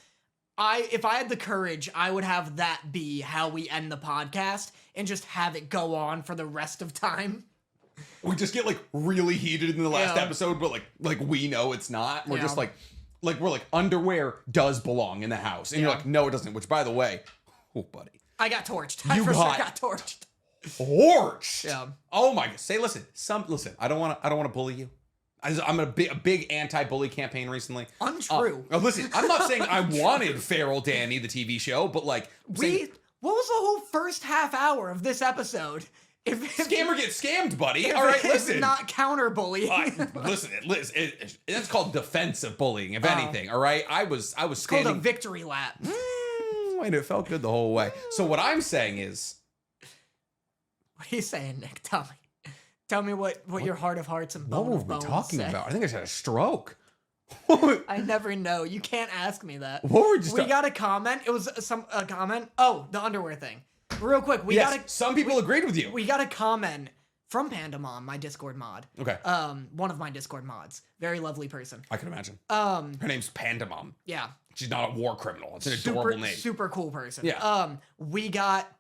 If I had the courage, I would have that be how we end the podcast and just have it go on for the rest of time. We just get like really heated in the last episode, but like we know it's not. We're just like we're like, underwear does belong in the house, and you're like, no, it doesn't. Which, by the way, oh buddy, I got torched. I got torched. Torched. Yeah. Oh my god. Listen. I don't want to bully you. I'm a big anti-bully campaign recently. Untrue. Listen, I'm not saying I wanted Feral Danny, the TV show, but like what was the whole first half hour of this episode? If scammer gets scammed, buddy. All right, listen. Not counter bullying. Listen, that's called defensive bullying, if anything. All right, I was it's standing. called a victory lap. Wait, it felt good the whole way. So what I'm saying is, what are you saying, Nick? Tell me what your heart of hearts and bone of bones. What were we talking about? I think I just had a stroke. I never know. You can't ask me that. What were we just? We got a comment. It was a comment. Oh, the underwear thing. Real quick, some people agreed with you. We got a comment from Panda Mom, my Discord mod. Okay. One of my Discord mods. Very lovely person. I can imagine. Her name's Panda Mom. Yeah. She's not a war criminal. It's an adorable name. Super cool person. Yeah. We got,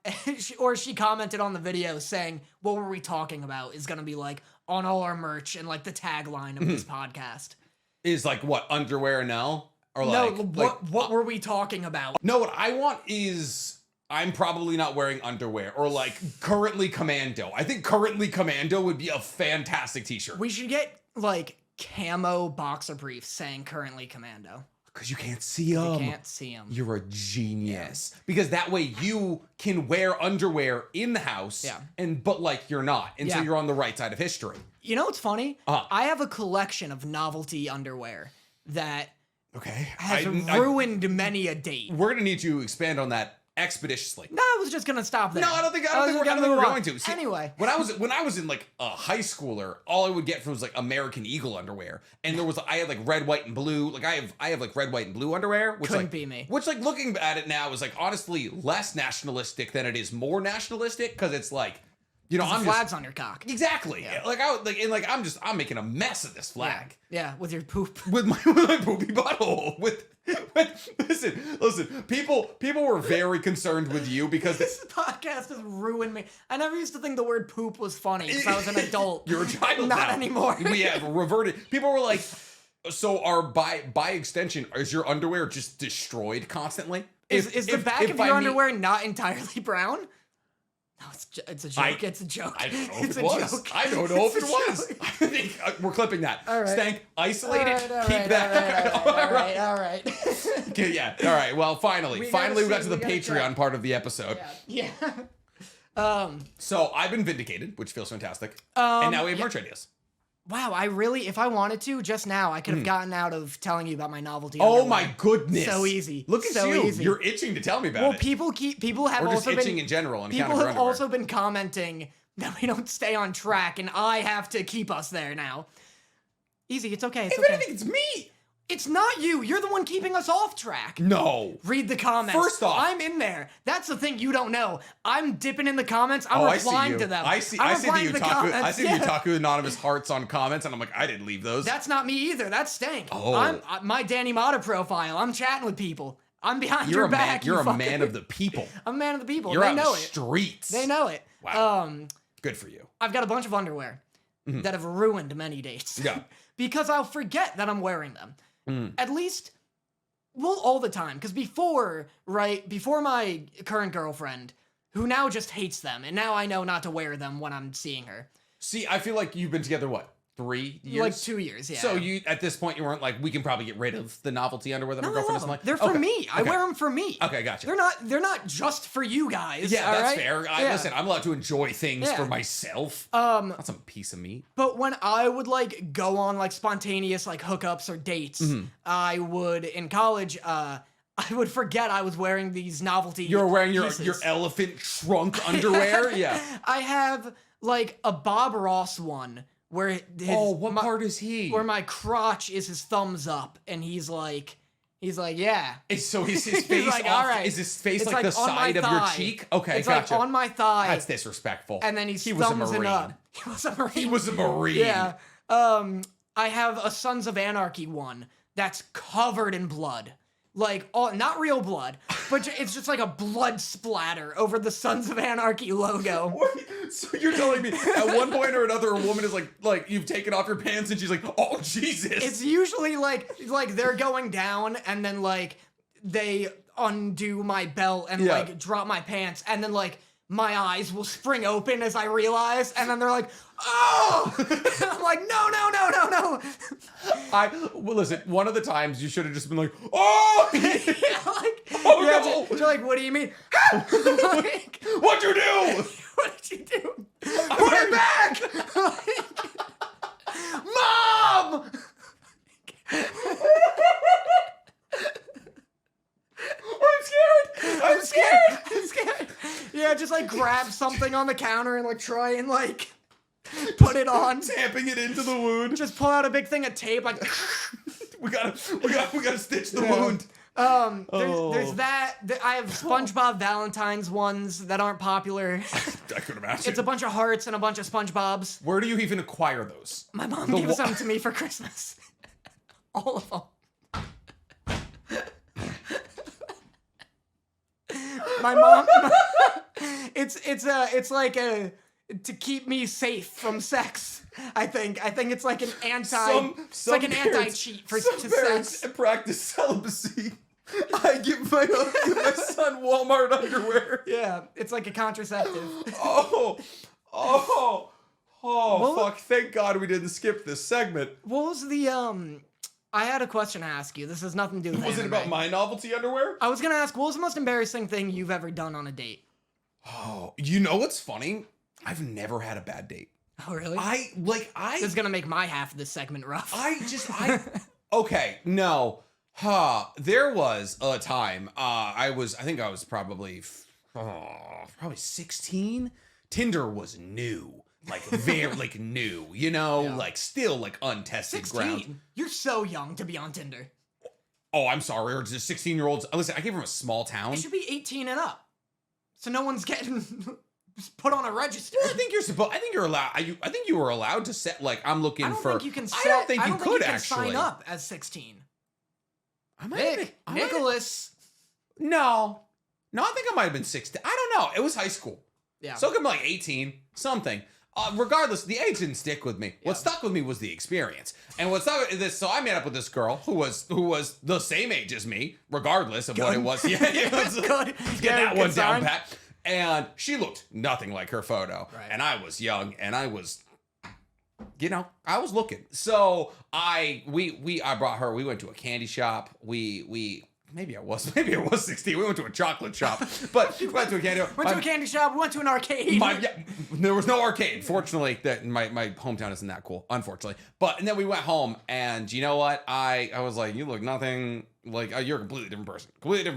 she commented on the video saying, what were we talking about is going to be like on all our merch and like the tagline of this podcast. Is like what, underwear now? Or no, what were we talking about? No, what I want is, I'm probably not wearing underwear, or like currently commando. I think currently commando would be a fantastic t-shirt. We should get like camo boxer briefs saying currently commando. Because you can't see them. You can't see them. You're a genius. Yeah. Because that way you can wear underwear in the house, but like you're not. And so you're on the right side of history. You know what's funny? I have a collection of novelty underwear that has ruined many a date. We're going to need to expand on that expeditiously. No, I was just gonna stop there. No, I don't think we're going to. See, anyway, when I was in like a high schooler, all I would get was like American Eagle underwear, and I had like red, white, and blue. Like I have like red, white, and blue underwear, which couldn't be me. Which like looking at it now is like honestly less nationalistic than it is more nationalistic because it's like. I'm flags on your cock. Exactly. Yeah. I'm making a mess of this flag. Yeah, with your poop. With my poopy butthole. Listen. People were very concerned with you because this podcast has ruined me. I never used to think the word poop was funny because I was an adult. You're a child Not now. anymore. We have reverted. People were like, so by extension, is your underwear just destroyed constantly? Is the back of your underwear not entirely brown? No, it's a joke. It's a joke. I don't know if it was. I don't know if it was. I think we're clipping that. All right. Stank, isolate it. Keep that. All right. Okay, yeah. All right. Well, finally, we got to the Patreon part of the episode. Yeah. So I've been vindicated, which feels fantastic. And now we have merch ideas. Wow, if I wanted to, just now, I could have gotten out of telling you about my novelty. Oh my goodness. So easy. Look at you. Easy. You're itching to tell me about it. People have or also just itching in general. People have also been commenting that we don't stay on track, and I have to keep us there now. Easy, it's okay. If anything, it's me. It's not you. You're the one keeping us off track. No. Read the comments. First off, I'm in there. That's the thing you don't know. I'm dipping in the comments. I'm replying to them. I see the Otaku anonymous hearts on comments, and I'm like, I didn't leave those. That's not me either. That's Stank. Oh. My Danny Motta profile. I'm chatting with people. I'm behind your back. You're a man of the people. I'm a man of the people. You're they out know in the streets. They know it. Wow. Good for you. I've got a bunch of underwear that have ruined many dates. Yeah. Because I'll forget that I'm wearing them. At least, all the time. Because before my current girlfriend, who now just hates them, and now I know not to wear them when I'm seeing her. See, I feel like you've been together, what, 3 years? Like 2 years, yeah. So you, at this point, you weren't like, we can probably get rid of the novelty underwear that my girlfriend doesn't like? They're for me. I wear them for me. Okay, gotcha. They're not just for you guys. Yeah, that's fair. Listen, I'm allowed to enjoy things for myself. Not some piece of meat. But when I would like go on like spontaneous like hookups or dates, I would in college, I would forget I was wearing these novelty. You're wearing your elephant trunk underwear? Yeah. I have like a Bob Ross one. Where what part is he? Where my crotch is his thumbs up, and he's like, yeah. So is his face like, off? All right. Is his face like the side of your cheek? Okay, it's gotcha. Like on my thigh. That's disrespectful. And then he thumbs it up. He was a Marine. He was a Marine. Yeah. I have a Sons of Anarchy one that's covered in blood. Like, not real blood, but it's just like a blood splatter over the Sons of Anarchy logo. So you're telling me at one point or another, a woman is like you've taken off your pants and she's like, oh, Jesus. It's usually like they're going down and then like they undo my belt and like drop my pants and then like my eyes will spring open as I realize, and then they're like, oh! I'm like, no. Listen, one of the times you should have just been like, oh! No! You're like, what do you mean? Like, what'd you do? What did you do? Put it back! Mom! I'm scared. Yeah, just like grab something on the counter and like try and like put it on. Tamping it into the wound. Just pull out a big thing of tape like we gotta stitch the wound. There's that. I have SpongeBob Valentine's ones that aren't popular. I could imagine. It's a bunch of hearts and a bunch of SpongeBobs. Where do you even acquire those? My mom gives them to me for Christmas. All of them. My mom. It's like to keep me safe from sex. I think it's like an anti-cheat for sex. Practice celibacy. I give my son Walmart underwear. Yeah, it's like a contraceptive. Fuck! Thank God we didn't skip this segment. What was the I had a question to ask you. This has nothing to do with Was it anime. about my novelty underwear? I was gonna ask, what was the most embarrassing thing you've ever done on a date? Oh, you know what's funny? I've never had a bad date. Oh, really? This is gonna make my half of this segment rough. Okay, no. There was a time, I think I was probably 16. Tinder was new. Like, very, like, new, you know? Yeah. Like, still, like, untested 16? ground. You're so young to be on Tinder. Oh, I'm sorry. Or just 16-year-olds. Listen, I came from a small town. It should be 18 and up. So no one's getting put on a register. Well, I think you're allowed. I think you were allowed to set, like, I'm looking I don't for. Think you can set, I don't think you could can actually sign up as 16. Nicholas. No, I think I might have been 16. I don't know. It was high school. Yeah. So it could be like 18, something. Regardless, the age didn't stick with me. What stuck with me was the experience. And what stuck with this, so I met up with this girl who was the same age as me, regardless of what it was. Yeah, it was good. Get that one down pat. And she looked nothing like her photo. Right. And I was young, and I was, I was looking. So I brought her. We went to a candy shop. Maybe I was 16. We went to a chocolate shop, but we went to a candy shop. Went to a candy shop. We went to an arcade. There was no arcade. Fortunately, that my hometown isn't that cool. Unfortunately, and then we went home, and you know what? I was like, you look nothing like you're a completely different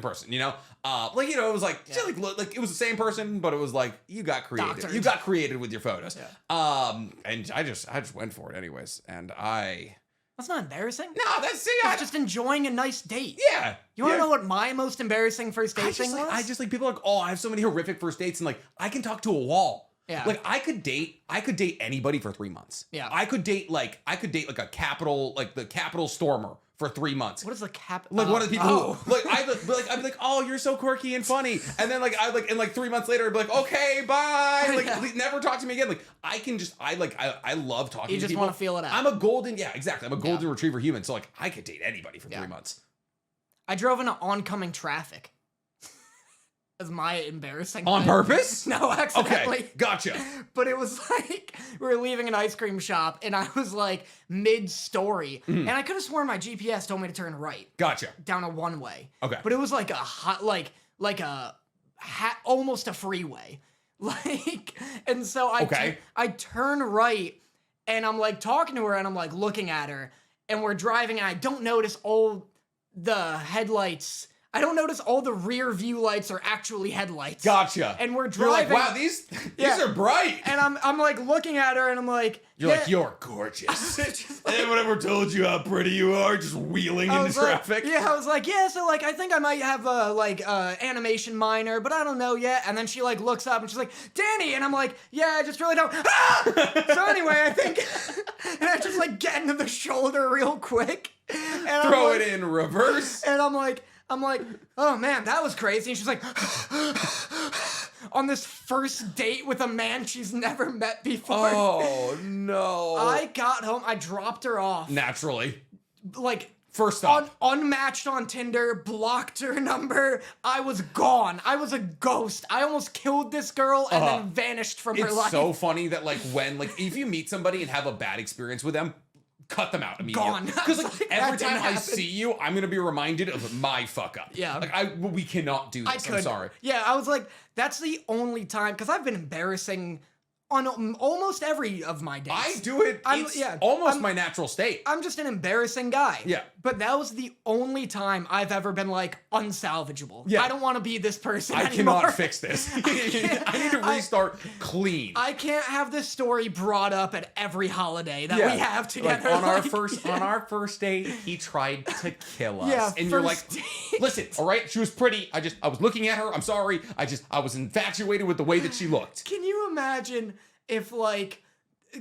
person. You know, it was like it was the same person, but it was like you got creative. Doctored. You got creative with your photos. Yeah. And I just went for it anyways, and That's not embarrassing. No, that's just enjoying a nice date. Yeah. You want to know what my most embarrassing first date thing was? I just people are like, oh, I have so many horrific first dates, and like I can talk to a wall. Yeah. Like I could date anybody for 3 months. Yeah. I could date like the Capitol Stormer for 3 months. What is the cap? Like one of the people who I'd be like, oh, you're so quirky and funny, and then and 3 months later I'd be like, okay, bye, never talk to me again. Like I can just I love talking. You to just people. want to feel it out. I'm a golden retriever human, so like I could date anybody for 3 months. I drove into oncoming traffic. As my embarrassing on thing. Purpose? No, accidentally. Okay, gotcha. But it was like we were leaving an ice cream shop, and I was like mid-story, and I could have sworn my GPS told me to turn right. Gotcha. Down a one-way. Okay. But it was like almost a freeway, and so I turn right, and I'm like talking to her, and I'm like looking at her, and we're driving, and I don't notice all the headlights. I don't notice all the rear view lights are actually headlights. Gotcha. And we're driving. You're like, wow, these are bright. And I'm like looking at her, and I'm like, you're gorgeous. Anyone ever told you how pretty you are? Just wheeling into traffic. I was like, yeah. So I think I might have a animation minor, but I don't know yet. And then she looks up and she's like, Danny, and I'm like, yeah, I just really don't. Ah! So anyway, I think, and I just get into the shoulder real quick, and throw it in reverse, and I'm like, oh man, that was crazy. And she's like, on this first date with a man she's never met before. Oh no. I got home, I dropped her off. Naturally. First off. Unmatched on Tinder, blocked her number. I was gone. I was a ghost. I almost killed this girl and then vanished from her life. It's so funny that when if you meet somebody and have a bad experience with them, cut them out immediately. Gone. Because every time I see you, I'm gonna be reminded of my fuck up. Yeah. We cannot do this. I'm sorry. Yeah, I was like, that's the only time, because I've been embarrassing on almost every of my dates. I do it. It's my natural state. I'm just an embarrassing guy. Yeah. But that was the only time I've ever been unsalvageable. Yeah. I don't want to be this person I anymore. cannot fix this. I need to restart clean. I can't have this story brought up at every holiday that we have together. On our first date, he tried to kill us. Yeah, and you're like, listen, all right, she was pretty. I was looking at her. I'm sorry. I was infatuated with the way that she looked. Can you imagine if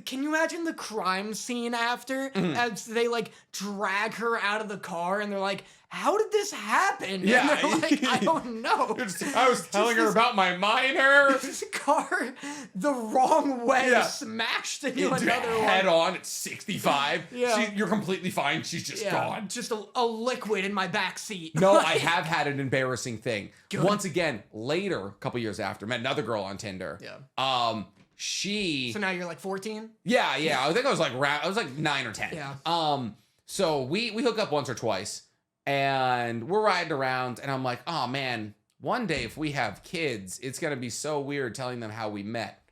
can you imagine the crime scene after as they drag her out of the car and they're like, how did this happen? Yeah. And they're like, I don't know. I was telling her about my minor. This car the wrong way smashed into another one. Head on at 65. Yeah. You're completely fine. She's just gone. Just a liquid in my back seat. No, I have had an embarrassing thing. Good. Once again, later, a couple years after, met another girl on Tinder. Yeah. So now you're 14? Yeah. I think I was 9 or 10. Yeah. So we hook up once or twice, and we're riding around, and I'm like, oh man, one day if we have kids, it's gonna be so weird telling them how we met.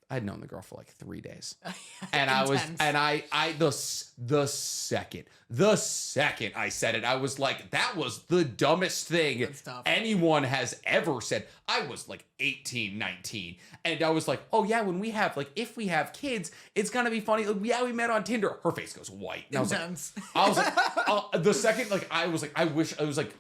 I'd known the girl for like 3 days. And the second I said it, I was like, that was the dumbest thing anyone has ever said. I was like 18, 19. And I was like, oh yeah, when we have, like, if we have kids, it's gonna be funny. Like, yeah, we met on Tinder. Her face goes white. And I was like, the second, like, I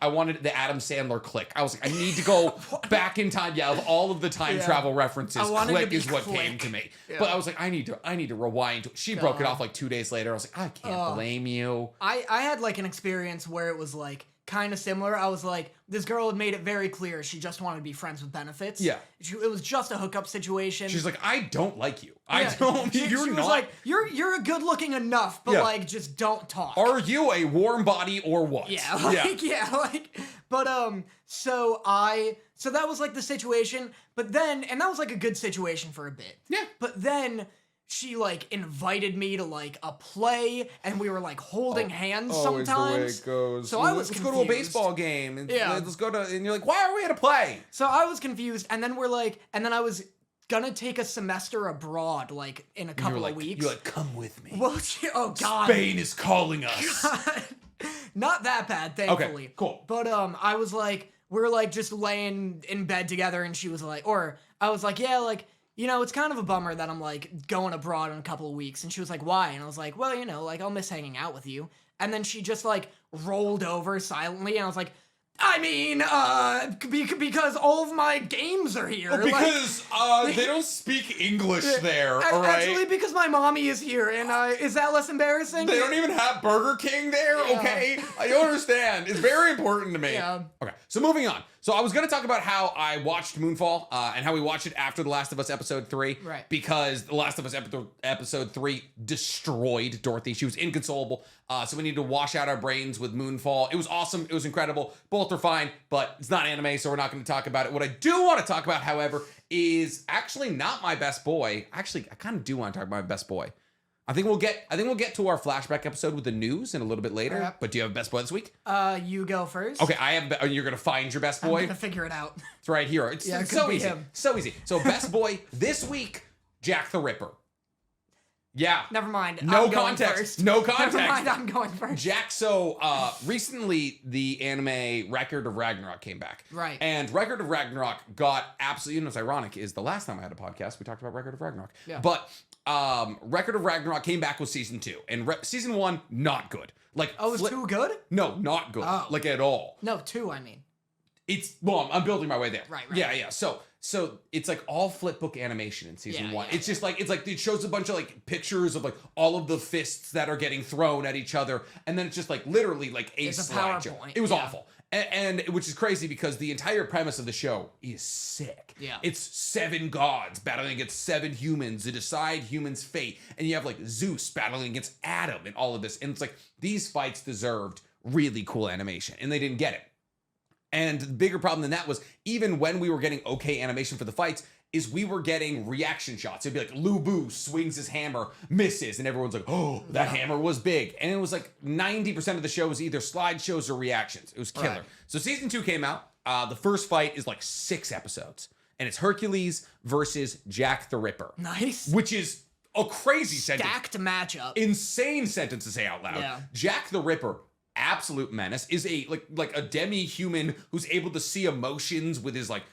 wanted the Adam Sandler click. I was like, I need to go back in time. Yeah, of all of the time travel references, click is what came to me. Yeah. But I was like, I need to rewind. She broke it off like 2 days later. I was like, I can't blame you. I had like an experience where it was like kind of similar. I was like, this girl had made it very clear she just wanted to be friends with benefits. Yeah. It was just a hookup situation. She's like, I don't like you. I don't. She was like, you're good looking enough, but like, just don't talk. Are you a warm body or what? But so that was like the situation. But then, and that was like a good situation for a bit. Yeah. But then she like invited me to like a play, and we were like holding hands sometimes. Is the way it goes. So I was confused. Let's go to a baseball game. And let's go to, and you're like, why are we at a play? So I was confused, and then I was gonna take a semester abroad, like in a couple of weeks. You're like, come with me. Well, oh God, Spain is calling us. God. Not that bad, thankfully. Okay, cool. But I was like, we were like just laying in bed together, and she was like, or I was like, yeah, like, you know, it's kind of a bummer that I'm like going abroad in a couple of weeks. And she was like, why? And I was like, well, you know, like I'll miss hanging out with you. And then she just like rolled over silently, and I was like, I mean, because all of my games are here. Oh, because they don't speak English there, all right? Actually, because my mommy is here, and is that less embarrassing? They don't even have Burger King there, okay? I don't understand. It's very important to me. Yeah. Okay, so moving on. So I was going to talk about how I watched Moonfall and how we watched it after The Last of Us Episode 3. Right. Because The Last of Us Episode 3 destroyed Dorothy. She was inconsolable. So we needed to wash out our brains with Moonfall. It was awesome. It was incredible. Both are fine, but it's not anime, so we're not going to talk about it. What I do want to talk about, however, is actually not my best boy. Actually, I kind of do want to talk about my best boy. I think we'll get to our flashback episode with the news in a little bit later. Yep. But do you have a best boy this week? You go first. Okay, you're gonna find your best boy. I'm gonna figure it out. It's right here. It's so easy. So easy. So best boy this week, Jack the Ripper. Yeah. Never mind. No context. No context. Never mind. I'm going first. Jack. So recently, the anime Record of Ragnarok came back. Right. And Record of Ragnarok got absolutely. You know what's ironic is the last time I had a podcast, we talked about Record of Ragnarok. Yeah. But Record of Ragnarok came back with season 2, and season 1 not good. Like, oh, is 2 good? No, not good. Oh. Like at all. No, 2. I mean, I'm building my way there. Right. Yeah. So it's like all flipbook animation in season 1. It's just like it shows a bunch of like pictures of like all of the fists that are getting thrown at each other, and then it's just like literally like a slideshow. It was awful. And which is crazy because the entire premise of the show is sick. Yeah. It's 7 gods battling against 7 humans to decide humans' fate. And you have like Zeus battling against Adam and all of this. And it's like these fights deserved really cool animation, and they didn't get it. And the bigger problem than that was even when we were getting okay animation for the fights, is we were getting reaction shots. It'd be like Lu Bu swings his hammer, misses, and everyone's like, oh, that hammer was big. And it was like 90% of the show was either slideshows or reactions. It was killer. Right. So season 2 came out. The first fight is like 6 episodes. And it's Hercules versus Jack the Ripper. Nice. Which is a crazy sentence. Stacked matchup. Insane sentence to say out loud. Yeah. Jack the Ripper, absolute menace, is a like a demi-human who's able to see emotions with his like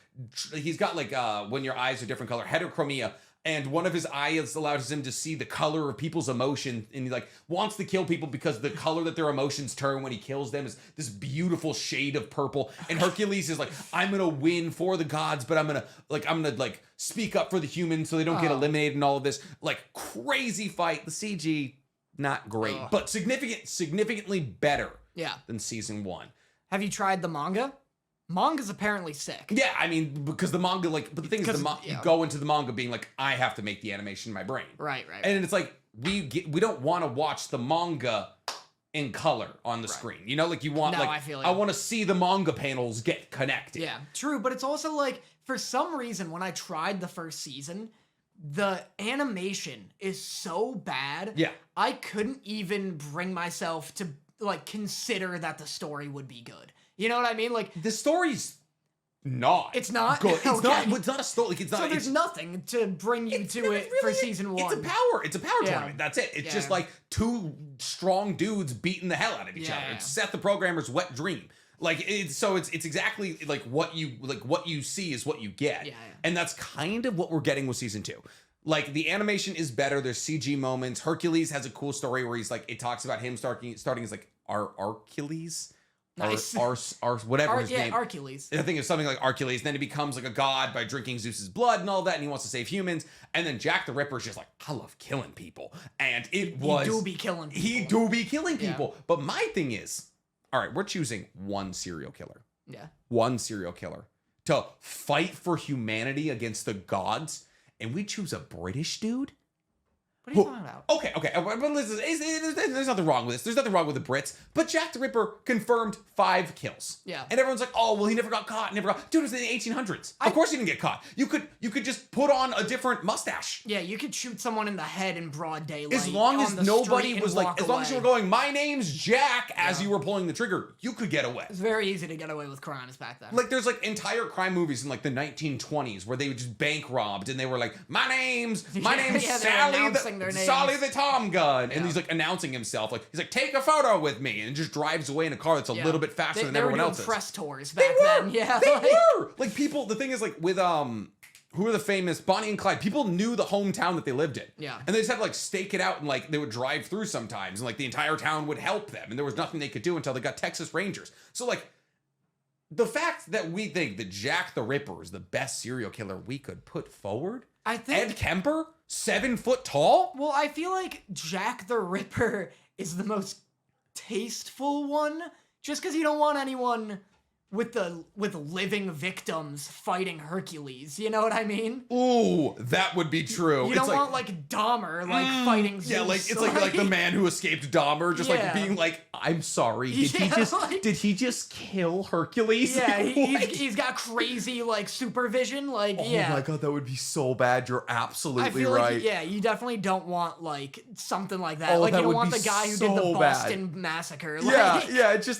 he's got like when your eyes are different color, heterochromia, and one of his eyes allows him to see the color of people's emotion, and he like wants to kill people because the color that their emotions turn when he kills them is this beautiful shade of purple. And Hercules is like, I'm gonna win for the gods, but I'm gonna speak up for the humans so they don't get eliminated and all of this. Like crazy fight. The CG not great, but significantly better than season 1. Have you tried the manga? Manga's apparently sick. Yeah, I mean, because the manga, but the thing is, you go into the manga being like, I have to make the animation in my brain. Right. And it's like, we don't want to watch the manga in color on the screen. You know, like you want, I want to see the manga panels get connected. Yeah, true, but it's also like, for some reason, when I tried the first season, the animation is so bad. Yeah. I couldn't even bring myself to like consider that the story would be good. You know what I mean? Like the story's not. It's not good. It's okay. not. It's not a story. Like, it's not. So there's nothing to bring you to it really, for season 1. It's a power tournament. That's it. It's just like two strong dudes beating the hell out of each other. It's Seth the Programmer's wet dream. Like it's exactly like what you see is what you get. And that's kind of what we're getting with season 2. Like the animation is better. There's CG moments. Hercules has a cool story where he's like, it talks about him starting as like Archilles. Nice. Or whatever his name. Hercules. I think it's something like Hercules. And then he becomes like a god by drinking Zeus's blood and all that, and he wants to save humans. And then Jack the Ripper's just like, I love killing people. And he do be killing people. But my thing is, all right, we're choosing one serial killer. Yeah. One serial killer to fight for humanity against the gods, and we choose a British dude? What are you talking about? Okay. But listen, there's nothing wrong with this. There's nothing wrong with the Brits. But Jack the Ripper confirmed 5 kills. Yeah. And everyone's like, oh, well, he never got caught. Dude, it was in the 1800s. Of course he didn't get caught. You could just put on a different mustache. Yeah, you could shoot someone in the head in broad daylight. As long as nobody was like, as long as you were going, my name's Jack, as you were pulling the trigger, you could get away. It's very easy to get away with crimes back then. Like there's like entire crime movies in like the 1920s where they were just bank robbed and they were like, my name's Sally the Tom Gun, and he's like announcing himself, like he's like, take a photo with me, and just drives away in a car that's a little bit faster than everyone else's. Press tours back then. Yeah, they were like people. The thing is, like with who are the famous Bonnie and Clyde? People knew the hometown that they lived in. Yeah, and they just had to like stake it out, and like they would drive through sometimes, and like the entire town would help them, and there was nothing they could do until they got Texas Rangers. So like the fact that we think that Jack the Ripper is the best serial killer we could put forward, I think Ed Kemper, 7 foot tall. Well, I feel like Jack the Ripper is the most tasteful one, just because you don't want anyone with living victims fighting Hercules. You know what I mean? Ooh, that would be true. You don't want like Dahmer fighting Zeus. Yeah, like it's like the man who escaped Dahmer, just like being like, I'm sorry, did he just kill Hercules? Yeah, he's got crazy like supervision. Like, oh my god, that would be so bad. You're absolutely right. Like, you definitely don't want like something like that. Like, you don't want the guy who did the Boston massacre. Like, it's just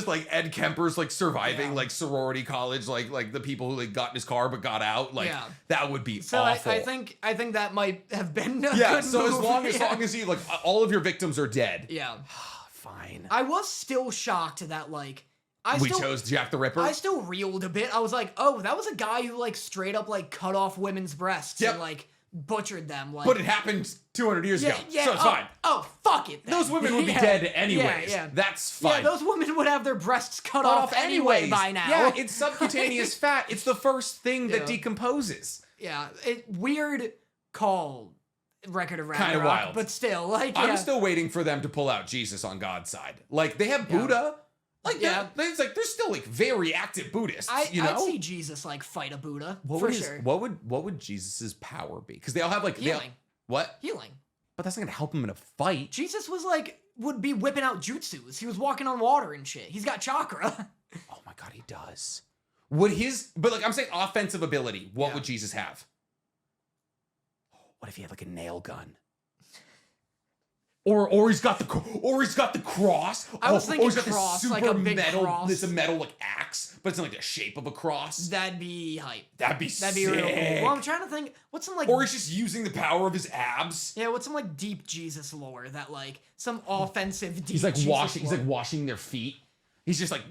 like Ed Kemper's like surviving like sorority college, like the people who like got in his car but got out. Like that would be awful. I think that might have been a good so move. as long as you like all of your victims are dead. Yeah. Fine. I was still shocked that like we chose Jack the Ripper. I still reeled a bit. I was like, oh, that was a guy who like straight up like cut off women's breasts and like butchered them. Like, but it happened 200 years ago, so it's fine. Oh, fuck it then. Those women would be dead anyways. That's fine. Yeah, those women would have their breasts cut off anyway by now. Yeah, it's subcutaneous fat. It's the first thing that decomposes. Yeah, weird call. Record of Ragnarok, kind of wild, but still, like, I'm still waiting for them to pull out Jesus on God's side. Like they have Buddha, like it's like there's still like very active Buddhists. I'd see Jesus like fight a Buddha for sure. What would Jesus's power be? Because they all have like healing. What healing? But that's not gonna help him in a fight. Jesus would be whipping out jutsus. He was walking on water and shit. He's got chakra. Oh my god, he does. But like I'm saying, offensive ability. What would Jesus have? What if he had like a nail gun? Or he's got the cross. I was thinking cross, like a big metal, cross. It's a metal like axe, but it's in like the shape of a cross. That'd be hype. That'd be sick. Real cool. Well, I'm trying to think. What's some like? Or he's just using the power of his abs. Yeah, what's some like deep Jesus lore that like some offensive deep. He's like Jesus washing. lore. He's like washing their feet. He's just like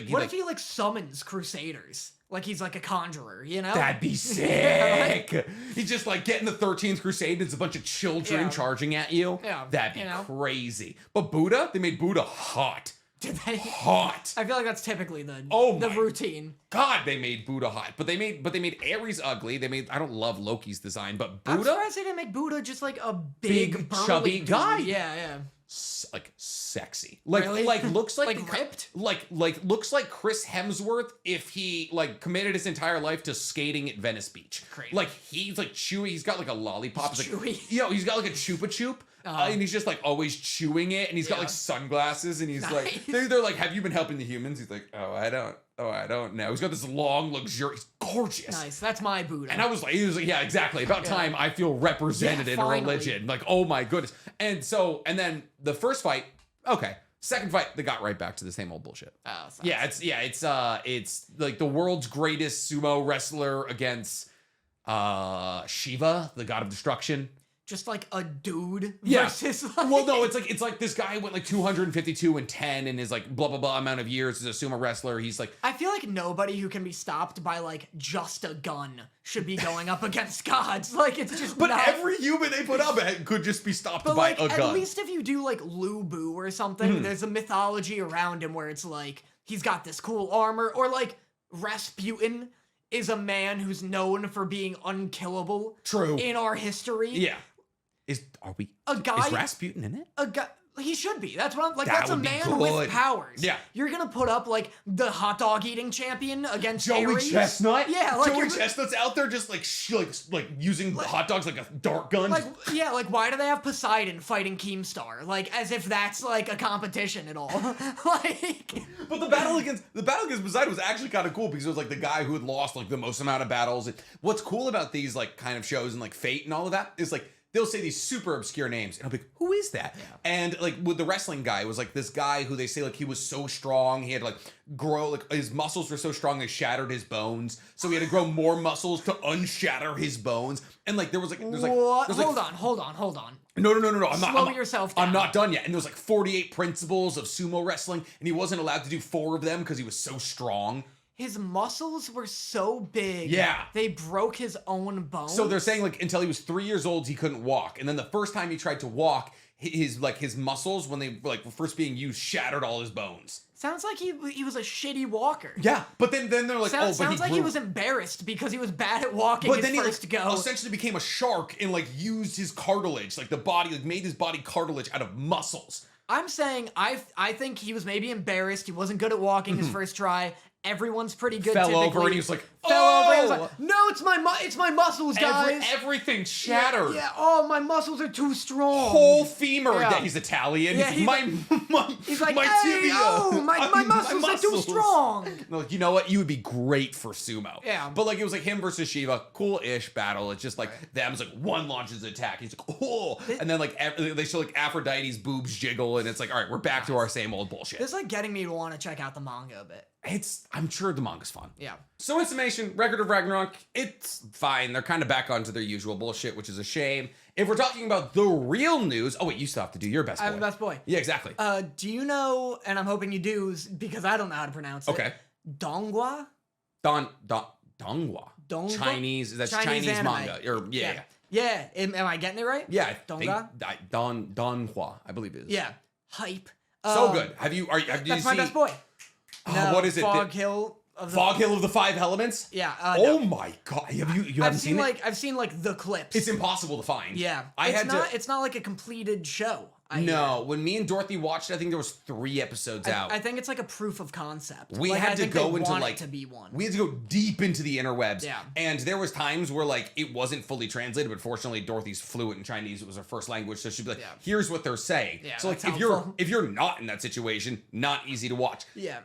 What if he like summons crusaders? Like he's like a conjurer, you know? That'd be sick. He's just like getting the 13th Crusade. And it's a bunch of children charging at you. Yeah, that'd be crazy. But Buddha, they made Buddha hot. Did they? Hot. I feel like that's typically the routine. God, they made Buddha hot. But they made Ares ugly. I don't love Loki's design, but Buddha. I'm surprised they didn't make Buddha just like a big chubby dude. guy. Yeah. Like sexy, like looks like ripped, like looks like Chris Hemsworth if he like committed his entire life to skating at Venice Beach. Crazy. Like he's like chewy. He's got like a lollipop. He's chewy. Like, he's got like a chupa chup, and he's just like always chewing it, and he's got like sunglasses, and he's like, they're like, have you been helping the humans? He's like, I don't know. He's got this long, luxurious, gorgeous. Nice. That's my Buddha. And he was like, yeah, exactly. About time I feel represented in a religion. Like, oh my goodness. And then the first fight, okay. Second fight, they got right back to the same old bullshit. Oh, it's like the world's greatest sumo wrestler against Shiva, the god of destruction. Just like a dude versus like... Well, no, it's like this guy went like 252 and 10 in his like blah blah blah amount of years as a sumo wrestler. He's like, I feel like nobody who can be stopped by like just a gun should be going up against gods. Like it's just But every human they put up could just be stopped by a gun. At least if you do like Lubu or something, there's a mythology around him where it's like he's got this cool armor, or like Rasputin is a man who's known for being unkillable. True. In our history. Yeah. Is Rasputin in it? He should be. That's what I'm like. That's a man with powers. Yeah. You're gonna put up like the hot dog eating champion against Joey Ares? Chestnut. Yeah, like Joey Chestnut's out there just like using hot dogs like a dart gun. Like why do they have Poseidon fighting Keemstar? Like as if that's like a competition at all. Like. But the battle against Poseidon was actually kind of cool because it was like the guy who had lost like the most amount of battles. And what's cool about these like kind of shows and like Fate and all of that is like, they'll say these super obscure names, and I'll be like, who is that? Yeah. And like with the wrestling guy, it was like this guy who they say like he was so strong, he had like grow, like his muscles were so strong they shattered his bones, so he had to grow more muscles to unshatter his bones. And like there's hold on. No. Slow yourself down. I'm not done yet. And there was like 48 principles of sumo wrestling, and he wasn't allowed to do 4 of them because he was so strong. His muscles were so big. Yeah. They broke his own bones. So they're saying like until he was 3 years old, he couldn't walk. And then the first time he tried to walk, his muscles, when they like were first being used, shattered all his bones. Sounds like he was a shitty walker. Yeah, but then they're like, sounds like he was embarrassed because he was bad at walking. But then he essentially became a shark and like used his cartilage, like the body, like made his body cartilage out of muscles. I'm saying I think he was maybe embarrassed. He wasn't good at walking his first try. Everyone's pretty good. Fell over and he was like, no, it's my muscles, guys. Everything shattered. Yeah. Oh, my muscles are too strong. Whole femur. Yeah, he's Italian. Yeah, he's like, my tibia. Oh, my muscles are too strong. Like, you know what? You would be great for sumo. Yeah. But like it was like him versus Shiva, cool-ish battle. It's just like them. It's like one launches an attack. He's like, oh, and then like they show like Aphrodite's boobs jiggle, and it's like, all right, we're back to our same old bullshit. This is like getting me to want to check out the manga a bit. I'm sure the manga's fun. Yeah. So in summation, Record of Ragnarok, it's fine. They're kind of back onto their usual bullshit, which is a shame. If we're talking about the real news, oh wait, you still have to do your best boy. I have a best boy. Yeah, exactly. Do you know, and I'm hoping you do, because I don't know how to pronounce it. Okay. Donghua? Donghua. Chinese, that's Chinese manga. Yeah. Am I getting it right? Yeah. Donghua? Donghua, I believe it is. Yeah. Hype. So good. Have you That's my best boy. No, what is it? Fog Hill of the 5 Elements? Yeah. Oh my god. You haven't seen it? I've seen like the clips. It's impossible to find. Yeah. It's not like a completed show. When me and Dorothy watched it, I think there was 3 episodes out. I think it's like a proof of concept. We had to go into like to be one. We had to go deep into the interwebs. Yeah. And there was times where like it wasn't fully translated, but fortunately Dorothy's fluent in Chinese. It was her first language, so she'd be like, here's what they're saying. Yeah, so like if you're not in that situation, not easy to watch. Yeah.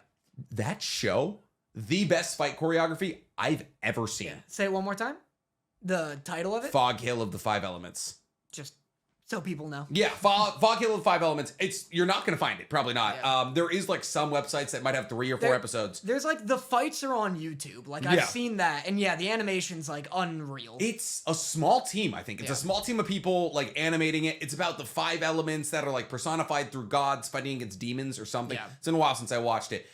That show, the best fight choreography I've ever seen. Yeah. Say it one more time. The title of it? Fog Hill of the 5 Elements. Just so people know. Yeah, Fog Hill of the 5 Elements. You're not going to find it. Probably not. Yeah. There is like some websites that might have 3 or 4 episodes. There's like the fights are on YouTube. Like I've seen that. And yeah, the animation's like unreal. It's a small team, I think. It's a small team of people like animating it. It's about the 5 elements that are like personified through gods fighting against demons or something. Yeah. It's been a while since I watched it.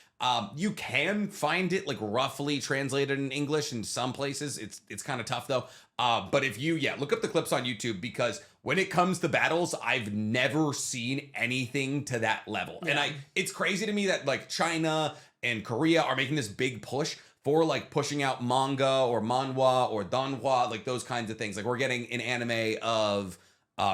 You can find it like roughly translated in English in some places. It's kind of tough though. But if you look up the clips on YouTube, because when it comes to battles, I've never seen anything to that level. Yeah. And it's crazy to me that like China and Korea are making this big push for like pushing out manga or manhwa or donghua, like those kinds of things. Like we're getting an anime of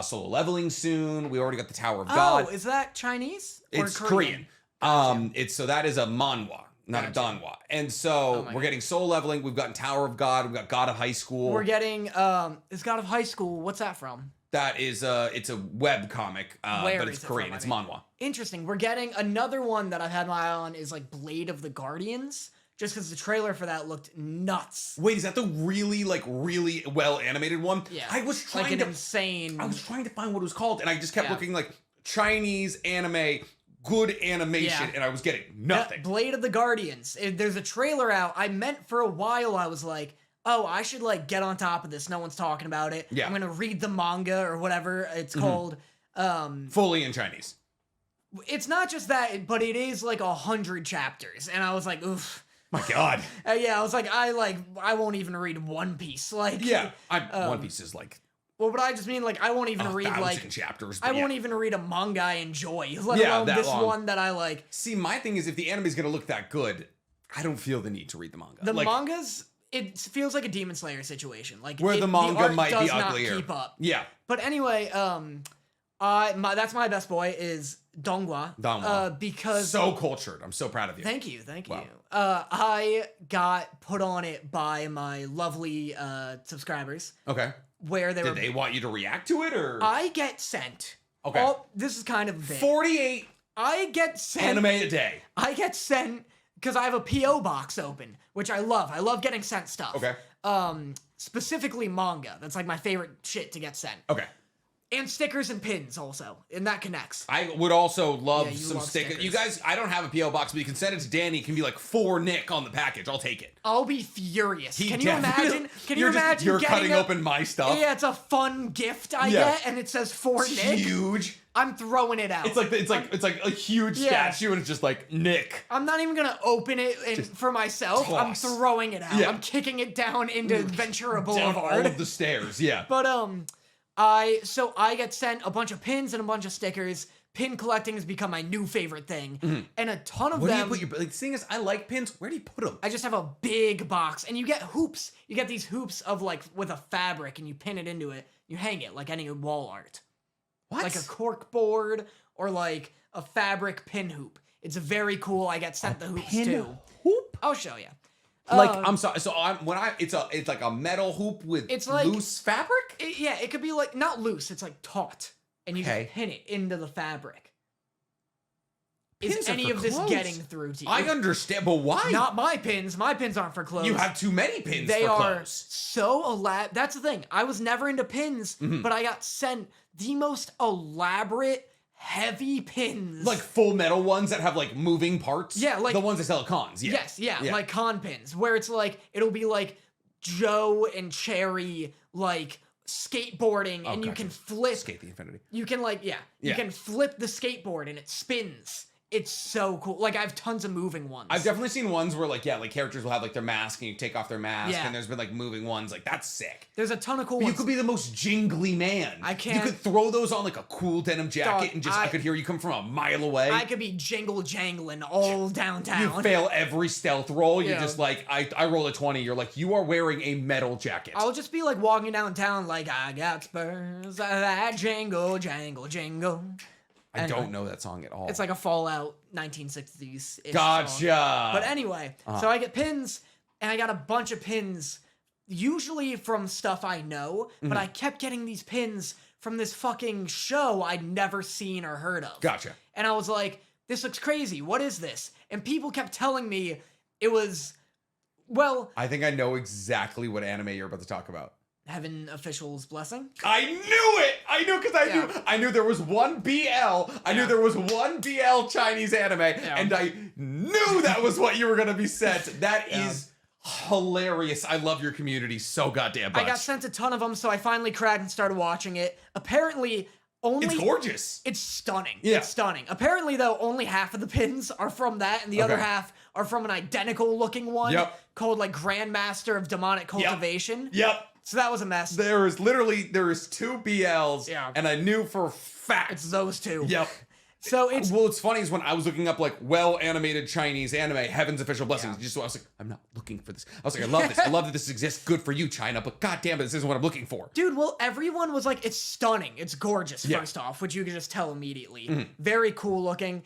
Solo Leveling soon. We already got the Tower of God. Oh, is that Chinese? Or it's Korean. So that is a manhwa, not a donghua. And so we're getting Soul Leveling. We've gotten Tower of God. We've got God of High School. We're getting is God of High School. What's that from? That is it's a web comic, but it's Korean. It's manhwa. Interesting. We're getting another one that I've had my eye on is like Blade of the Guardians. Just because the trailer for that looked nuts. Wait, is that the really well animated one? Yeah. I was trying like an insane. I was trying to find what it was called, and I just kept looking like Chinese anime, good animation, and I was getting nothing. Blade of the Guardians. There's a trailer out. I meant for a while, I was like, oh, I should like get on top of this. No one's talking about it. Yeah. I'm gonna read the manga or whatever it's called. Fully in Chinese. It's not just that, but it is like 100 chapters, and I was like, oof. My God. Yeah, I was like, I won't even read One Piece. Like, One Piece is like. Well, but I just mean like I won't even read like chapters. I won't even read a manga I enjoy, let alone this long. One that I like. See, my thing is if the anime is gonna look that good, I don't feel the need to read the manga. The mangas, it feels like a Demon Slayer situation, like where the manga might be uglier. Not keep up. Yeah. But anyway, that's my best boy is Donghua. Because so cultured. I'm so proud of you. Thank you. Wow. I got put on it by my lovely subscribers. Okay. Where did they want you to react to it, or I get sent. Okay. This is kind of big. 48. I get sent anime a day. I get sent because I have a PO box open, which I love. I love getting sent stuff. Okay. Specifically manga. That's like my favorite shit to get sent. Okay. And stickers and pins also, and that connects. I would also love some stickers. You guys, I don't have a P.O. box, but you can send it to Danny. It can be like for Nick on the package. I'll take it. I'll be furious. Can you imagine? You're cutting open my stuff? Yeah, it's a fun gift I get, and it says for it's Nick. Huge. I'm throwing it out. It's like a huge statue, and it's just like Nick. I'm not even gonna open it for myself. Toss. I'm throwing it out. Yeah. I'm kicking it down into Ventura Boulevard. Down all of the stairs. Yeah. But I get sent a bunch of pins and a bunch of stickers. Pin collecting has become my new favorite thing, and a ton of them. Where do you put your? The thing is, I like pins. Where do you put them? I just have a big box, and you get hoops. You get these hoops of like with a fabric, and you pin it into it. You hang it like any wall art. What? Like a cork board or like a fabric pin hoop. It's very cool. I get sent the hoops too. Hoop? I'll show you. Like I'm sorry. So it's like a metal hoop with loose fabric. It could be like not loose. It's like taut, and you just pin it into the fabric. Is any of this getting through to you? I understand, but why? Not my pins. My pins aren't for clothes. You have too many pins. They for are clothes. so elaborate. That's the thing. I was never into pins, but I got sent the most elaborate. Heavy pins. Like full metal ones that have like moving parts? Yeah, like the ones that sell at cons. Yeah. Yes, like con pins, where it's like, it'll be like Joe and Cherry, like skateboarding, and you can flip. Skate the Infinity. You can you can flip the skateboard and it spins. It's so cool. Like, I have tons of moving ones. I've definitely seen ones where, like, characters will have, like, their mask and you take off their mask, and there's been, like, moving ones. Like, that's sick. There's a ton of cool ones. You could be the most jingly man. I can't. You could throw those on, like, a cool denim jacket and just, I could hear you come from a mile away. I could be jingle jangling all downtown. You fail every stealth roll. You're just like, I roll a 20. You're like, you are wearing a metal jacket. I'll just be, like, walking downtown like, I got spurs that jingle, jangle, jingle. I don't know that song at all. It's like a Fallout 1960s. Gotcha. Song. But anyway, so I get pins, and I got a bunch of pins, usually from stuff I know, but I kept getting these pins from this fucking show I'd never seen or heard of. Gotcha. And I was like, this looks crazy. What is this? And people kept telling me it was, well... I think I know exactly what anime you're about to talk about. Heaven Official's Blessing? I knew it! I knew because I knew there was one BL. I knew there was one BL Chinese anime, and I knew that was what you were gonna be sent. That is hilarious. I love your community so goddamn much. I got sent a ton of them, so I finally cracked and started watching it. Apparently, it's gorgeous. It's stunning. Yeah. It's stunning. Apparently, though, only half of the pins are from that, and the other half are from an identical looking one called like Grandmaster of Demonic Cultivation. Yep. So that was a mess. There is two BLs, and I knew for a fact it's those two. Yep. So it's what's funny is when I was looking up like well animated Chinese anime, Heaven's Official Blessings. I was like, I'm not looking for this. I was like, I love this. I love that this exists. Good for you, China. But goddamn it, this isn't what I'm looking for. Dude, well, everyone was like, it's stunning. It's gorgeous. First off, which you could just tell immediately. Very cool looking.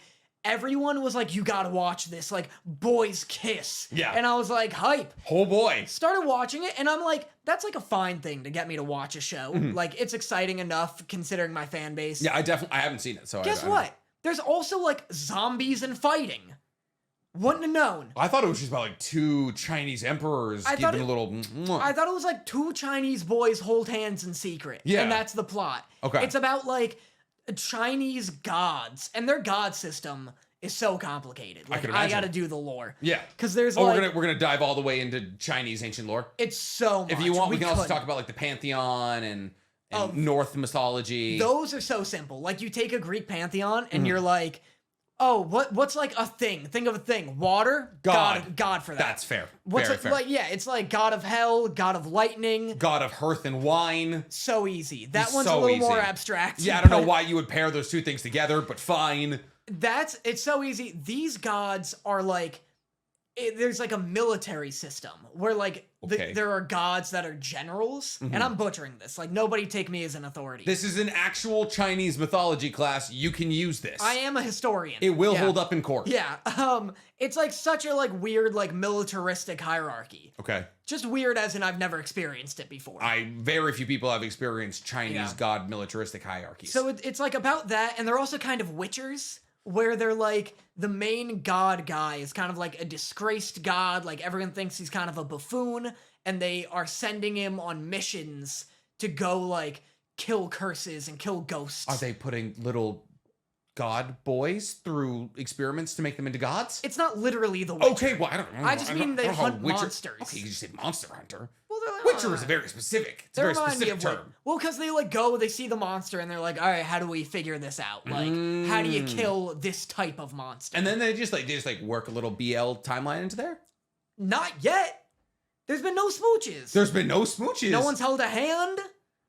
everyone was like, you gotta watch this, like, boys kiss. Yeah. And I was like, hype. Oh boy. Started watching it, and I'm like, that's like a fine thing to get me to watch a show. Like, it's exciting enough considering my fan base. Yeah, I haven't seen it, so Guess what? There's also like zombies and fighting. Wouldn't have known. I thought it was just about like two Chinese emperors giving a little. I thought it was like two Chinese boys hold hands in secret. Yeah. And that's the plot. Okay. It's about like Chinese gods, and their god system is so complicated. Like, I gotta do the lore. Yeah. Because there's we're gonna dive all the way into Chinese ancient lore. It's so much. If you want, we can also talk about like the pantheon and North mythology. Those are so simple. Like, you take a Greek pantheon and you're like, oh, what's like a thing? Think of a thing. Water? God for that. That's fair. What's Very fair. Like, yeah, it's like god of hell, god of lightning. God of hearth and wine. So easy. That one's so a little easy. more abstract. Yeah, I don't know why you would pair those two things together, but fine. It's so easy. These gods are like, there's like a military system where like there are gods that are generals, and I'm butchering this. Like, nobody take me as an authority. This is an actual Chinese mythology class. You can use this. I am a historian. It will hold up in court. Yeah. It's like such a like weird like militaristic hierarchy. Okay. Just weird as in I've never experienced it before. Very few people have experienced Chinese god militaristic hierarchies. So it's like about that, and they're also kind of witchers, where they're like, the main god guy is kind of like a disgraced god, like everyone thinks he's kind of a buffoon, and they are sending him on missions to go like kill curses and kill ghosts. Are they putting little god boys through experiments to make them into gods? It's not literally the Witcher. Okay, well, I don't know. I just mean they hunt monsters. Okay, you just say monster hunter. Well, Witcher is very specific. It's a very specific term. Well, because they like go, they see the monster, and they're like, all right, how do we figure this out? Like, how do you kill this type of monster? And then they just work a little BL timeline into there? Not yet. There's been no smooches. There's been no smooches. No one's held a hand.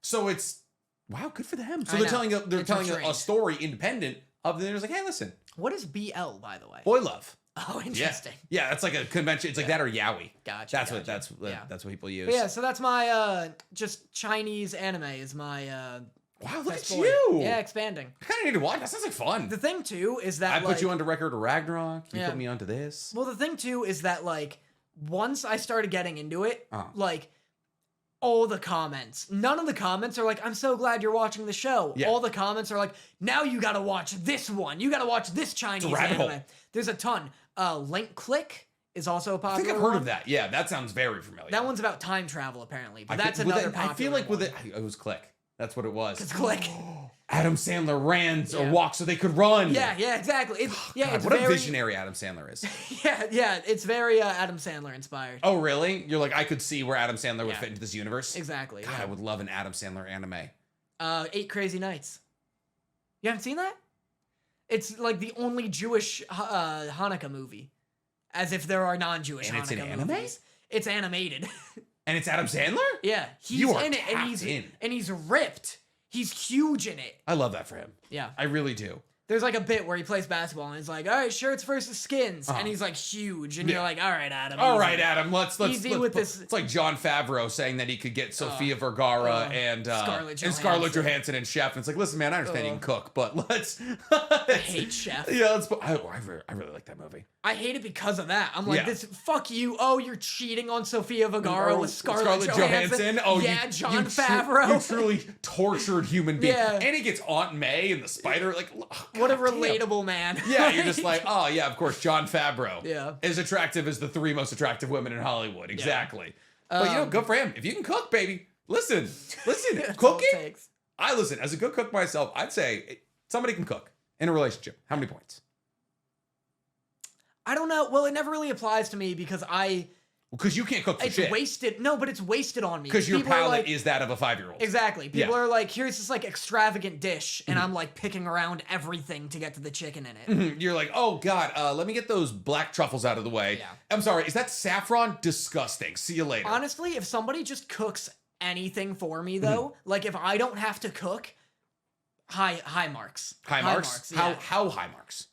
So it's, wow, good for them. So they're telling a story independent of them. They're just like, hey, listen. What is BL, by the way? Boy love. Oh, interesting. Yeah, that's like a convention. It's like that or yaoi. Gotcha. That's what people use. But yeah, so that's my just Chinese anime is my wow, look at boy. you. Yeah, expanding. I kind of need to watch. That sounds like fun. The thing too is that I put you onto Record of Ragnarok. You put me onto this. Well, the thing too is that like once I started getting into it, like all the comments, none of the comments are like, I'm so glad you're watching the show. Yeah. All the comments are like, now you gotta watch this one. You gotta watch this Chinese anime. There's a ton. Link Click is also a popular one. I think I've heard of that. Yeah, that sounds very familiar. That one's about time travel, apparently. But that's another popular I feel like one. with it was Click. That's what it was. It's Click. Adam Sandler ran or walked so they could run. Yeah, exactly. It's what a visionary Adam Sandler is. yeah, it's very Adam Sandler inspired. Oh, really? You're like, I could see where Adam Sandler would fit into this universe? Exactly. God, I would love an Adam Sandler anime. 8 Crazy Nights. You haven't seen that? It's like the only Jewish Hanukkah movie. As if there are non-Jewish Hanukkah movies. And it's an anime? Movies. It's animated. And it's Adam Sandler? Yeah. He's in it, and he's ripped. He's huge in it. I love that for him. Yeah. I really do. There's like a bit where he plays basketball and he's like, all right, shirts versus skins. And he's like huge. And you're like, all right, Adam. All right, Adam. Let's easy with this. It's like Jon Favreau saying that he could get Sofia Vergara and Scarlett Johansson and Chef. And it's like, listen, man, I understand you can cook, but let's. I hate Chef. Yeah, I really like that movie. I hate it because of that. I'm like, this, fuck you. Oh, you're cheating on Sofia Vergara with Scarlett Johansson. Oh, yeah, Jon Favreau. You truly tortured human being. Yeah. And he gets Aunt May and the spider. Like, what a relatable man. Yeah, you're just like, oh, yeah, of course, Jon Favreau. Yeah. As attractive as the 3 most attractive women in Hollywood. Exactly. But, good for him. If you can cook, baby, listen, cooking. I listen, as a good cook myself, I'd say somebody can cook in a relationship. How many points? I don't know. Well, it never really applies to me because because you can't cook for shit. It's wasted. No, but it's wasted on me. Because your palate is that of a 5-year-old. Exactly. People are like, here's this like extravagant dish, and I'm like picking around everything to get to the chicken in it. You're like, oh God, let me get those black truffles out of the way. Yeah. I'm sorry, is that saffron? Disgusting. See you later. Honestly, if somebody just cooks anything for me though, like if I don't have to cook, high marks. High marks? Yeah. How high marks?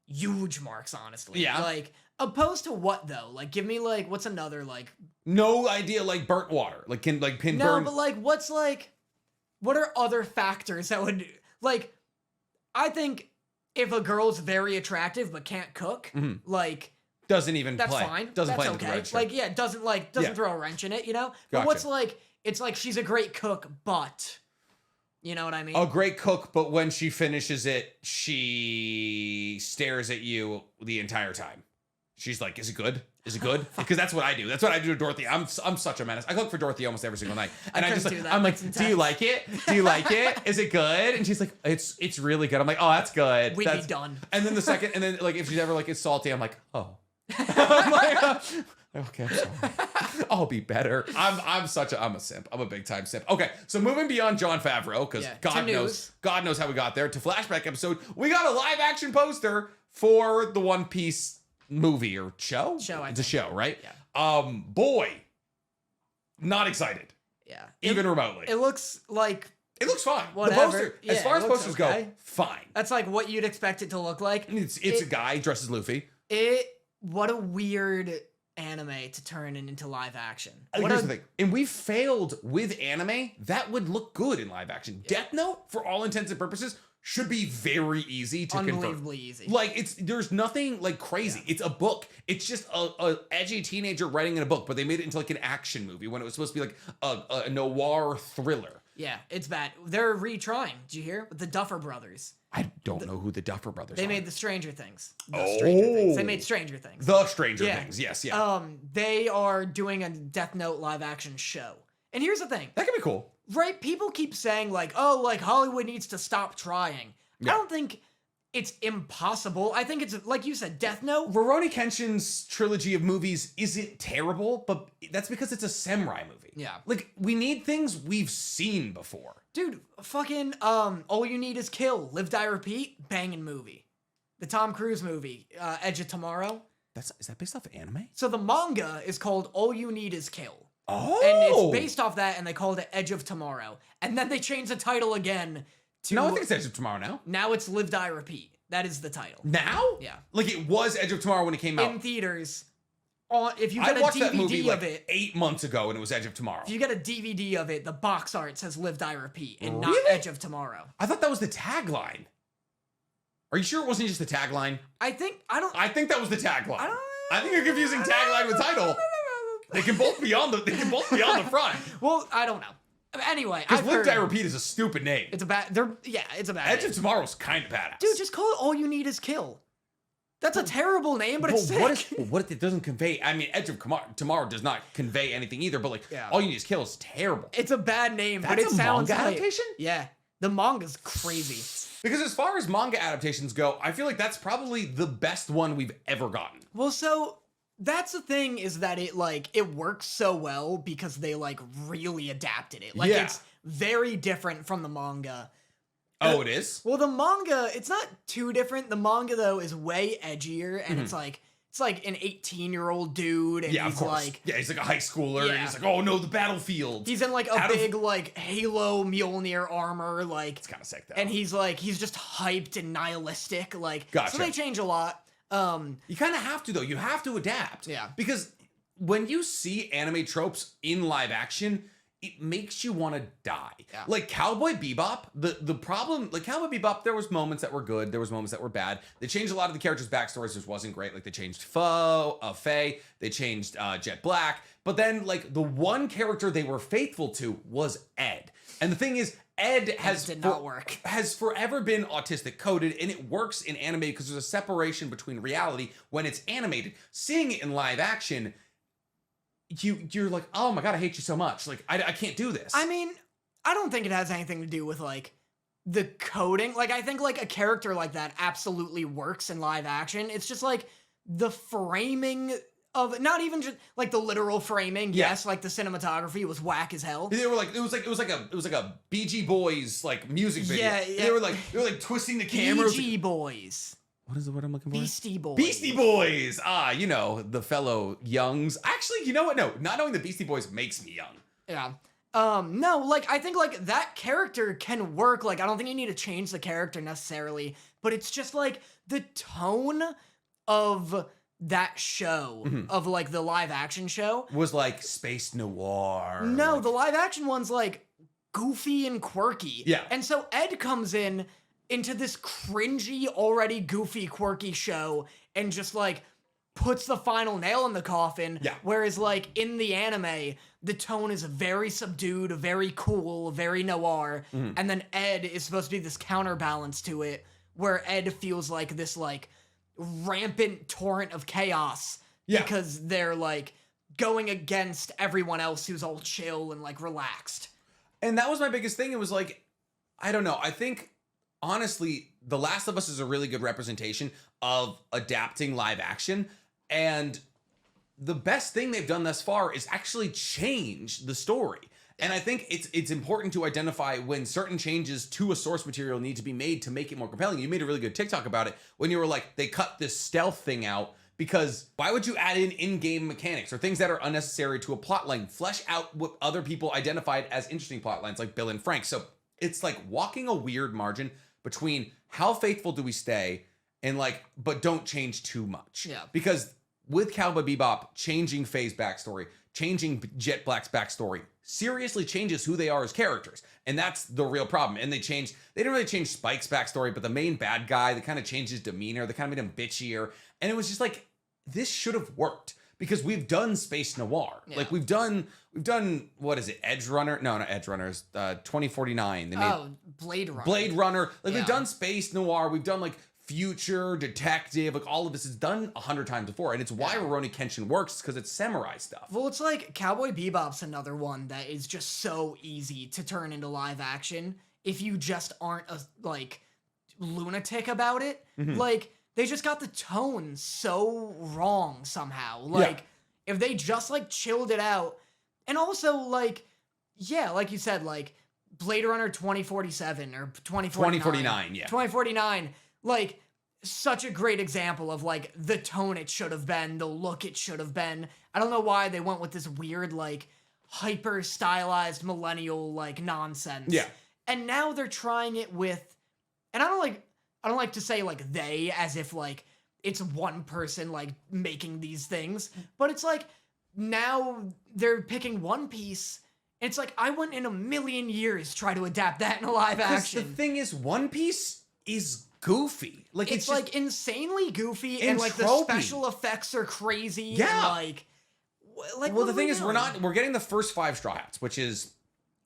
Huge marks, honestly. Yeah. Like, opposed to what though? Like, give me like, what's another like? No idea. Like burnt water. Like can pin burn. No, but like, what are other factors that would like? I think if a girl's very attractive but can't cook, like doesn't even that's play. fine. Doesn't that's play okay. the register. Like doesn't throw a wrench in it, you know? But Gotcha. what's like it's like she's a great cook, but you know what I mean? A great cook, but when she finishes it, she stares at you the entire time. She's like, "Is it good? Is it good?" Because that's what I do. That's what I do to Dorothy. I'm such a menace. I cook for Dorothy almost every single night, and I'm like, "Do you like it? Do you like it? Is it good?" And she's like, "It's really good." I'm like, "Oh, that's good." We'd be done. And then like if she's ever like, "It's salty," I'm like, "Oh." I'm like, okay, I'm sorry. I'll be better. I'm a simp. I'm a big time simp. Okay, so moving beyond Jon Favreau, because God knows how we got there, to Flashback episode, we got a live action poster for the One Piece movie or show. It's a show, right? Yeah. Boy, not excited. Yeah. Even remotely. It looks like it looks fine. Whatever. The poster, as far as posters go, fine. That's like what you'd expect it to look like. It's a guy dressed as Luffy. What a weird anime to turn into live action. Here's the thing. And we failed with anime. That would look good in live action. Yeah. Death Note, for all intents and purposes, should be very easy to convert. Unbelievably easy. Like, there's nothing like crazy. Yeah. It's a book. It's just a edgy teenager writing in a book, but they made it into like an action movie when it was supposed to be like a noir thriller. Yeah, it's bad. They're retrying. Did you hear? With the Duffer Brothers. I don't know who the Duffer Brothers are. They made the Stranger Things. Stranger Things. They made Stranger Things. The Stranger Things. Yes, yeah. They are doing a Death Note live action show. And here's the thing. That could be cool. Right? People keep saying like, "Oh, like Hollywood needs to stop trying." Yeah. I don't think it's impossible. I think it's like you said, Death Note. Rurouni Kenshin's trilogy of movies isn't terrible, but that's because it's a samurai movie. Yeah. Like, we need things we've seen before. Dude, fucking All You Need Is Kill, Live Die Repeat, banging movie. The Tom Cruise movie, Edge of Tomorrow. Is that based off of anime? So the manga is called All You Need Is Kill. Oh. And it's based off that, and they called it Edge of Tomorrow. And then they changed the title again to... No, I think it's Edge of Tomorrow now. Now it's Live Die Repeat. That is the title. Now? Yeah. Like, it was Edge of Tomorrow when it came out. In theaters. If you get a DVD of it 8 months ago, and it was Edge of Tomorrow. If you get a DVD of it, the box art says "Live Die Repeat" and really? not "Edge of Tomorrow." I thought that was the tagline. Are you sure it wasn't just the tagline? I think that was the tagline. I think you're confusing tagline with title. They can both be on the front. Well, I don't know. Anyway, because "Live Die Repeat" is a stupid name. It's a bad. It's a bad. Edge of Tomorrow's kind of badass. Dude, just call it "All You Need Is Kill." That's a terrible name, but it's sick. What it doesn't convey? I mean, Edge of Tomorrow does not convey anything either. But like, All You Need Is Kill is terrible. It's a bad name, but it sounds manga adaptation. Yeah, the manga's crazy. Because as far as manga adaptations go, I feel like that's probably the best one we've ever gotten. Well, so that's the thing, is that it works so well because they like really adapted it. Like it's very different from the manga. Oh, it is? Well, the manga, it's not too different. The manga, though, is way edgier, and it's like an 18-year-old dude, and he's like... Yeah, he's like a high schooler, and he's like, oh no, the battlefield. He's in like a big like Halo Mjolnir armor, like... It's kind of sick, though. And he's just hyped and nihilistic, like... Gotcha. So they change a lot. You kind of have to, though. You have to adapt. Yeah. Because when you see anime tropes in live action... it makes you want to die. Yeah. Like Cowboy Bebop, the problem, like Cowboy Bebop, there was moments that were good, there was moments that were bad. They changed a lot of the characters' backstories, which wasn't great. Like they changed Faye, they changed Jet Black, but then like the one character they were faithful to was Ed. And the thing is, Ed has forever been autistic coded, and it works in anime because there's a separation between reality when it's animated. Seeing it in live action, you're like, oh my god, I hate you so much. Like, I can't do this. I mean, I don't think it has anything to do with like the coding. Like, I think like a character like that absolutely works in live action. It's just like the framing of, not even just like the literal framing. Yeah. Yes, like the cinematography was whack as hell. They were like, it was like a BG Boys like music video. Yeah. They were like twisting the camera. BG Boys. What is the word I'm looking for? Beastie Boys. Beastie Boys! You know, the fellow youngs. Actually, you know what? No, not knowing the Beastie Boys makes me young. Yeah. No, like, I think, like, that character can work. Like, I don't think you need to change the character necessarily, but it's just, like, the tone of that show, of, like, the live-action show. Was, like, space noir. No, the live-action one's, like, goofy and quirky. Yeah. And so Ed comes in... into this cringy, already goofy, quirky show and just like puts the final nail in the coffin. Yeah. Whereas like in the anime, the tone is very subdued, very cool, very noir. And then Ed is supposed to be this counterbalance to it, where Ed feels like this like rampant torrent of chaos because they're like going against everyone else who's all chill and like relaxed. And that was my biggest thing. It was like, I don't know. I think honestly, The Last of Us is a really good representation of adapting live action. And the best thing they've done thus far is actually change the story. And I think it's important to identify when certain changes to a source material need to be made to make it more compelling. You made a really good TikTok about it when you were like, they cut this stealth thing out because why would you add in-game mechanics or things that are unnecessary to a plot line? Flesh out what other people identified as interesting plot lines like Bill and Frank. So it's like walking a weird margin between how faithful do we stay and like, but don't change too much. Yeah. Because with Cowboy Bebop, changing Faye's backstory, changing Jet Black's backstory seriously changes who they are as characters. And that's the real problem. And they didn't really change Spike's backstory, but the main bad guy, they kind of changed his demeanor. They kind of made him bitchier. And it was just like, this should have worked because we've done space noir. Yeah. Like we've done, what is it? Edge Runner? No, not Edge Runners. 2049. Blade Runner. Blade Runner. Like we've done space noir. We've done like future detective, like all of this is done 100 times before, and it's why Rurouni Kenshin works because it's samurai stuff. Well, it's like Cowboy Bebop's another one that is just so easy to turn into live action if you just aren't a like lunatic about it. Like they just got the tone so wrong somehow. Like if they just like chilled it out, and also like like you said, like Blade Runner 2047 or 2049, 2049. Like, such a great example of, like, the tone it should have been, the look it should have been. I don't know why they went with this weird, like, hyper-stylized millennial, like, nonsense. Yeah. And now they're trying it with... And I don't like to say, like, they, as if, like, it's one person, like, making these things. But it's like, now they're picking One Piece... It's like, I wouldn't in a million years try to adapt that in a live action. The thing is, One Piece is goofy. Like it's like insanely goofy and like the special effects are crazy. Yeah. And well, the thing is, we're getting the first 5 Straw Hats, which is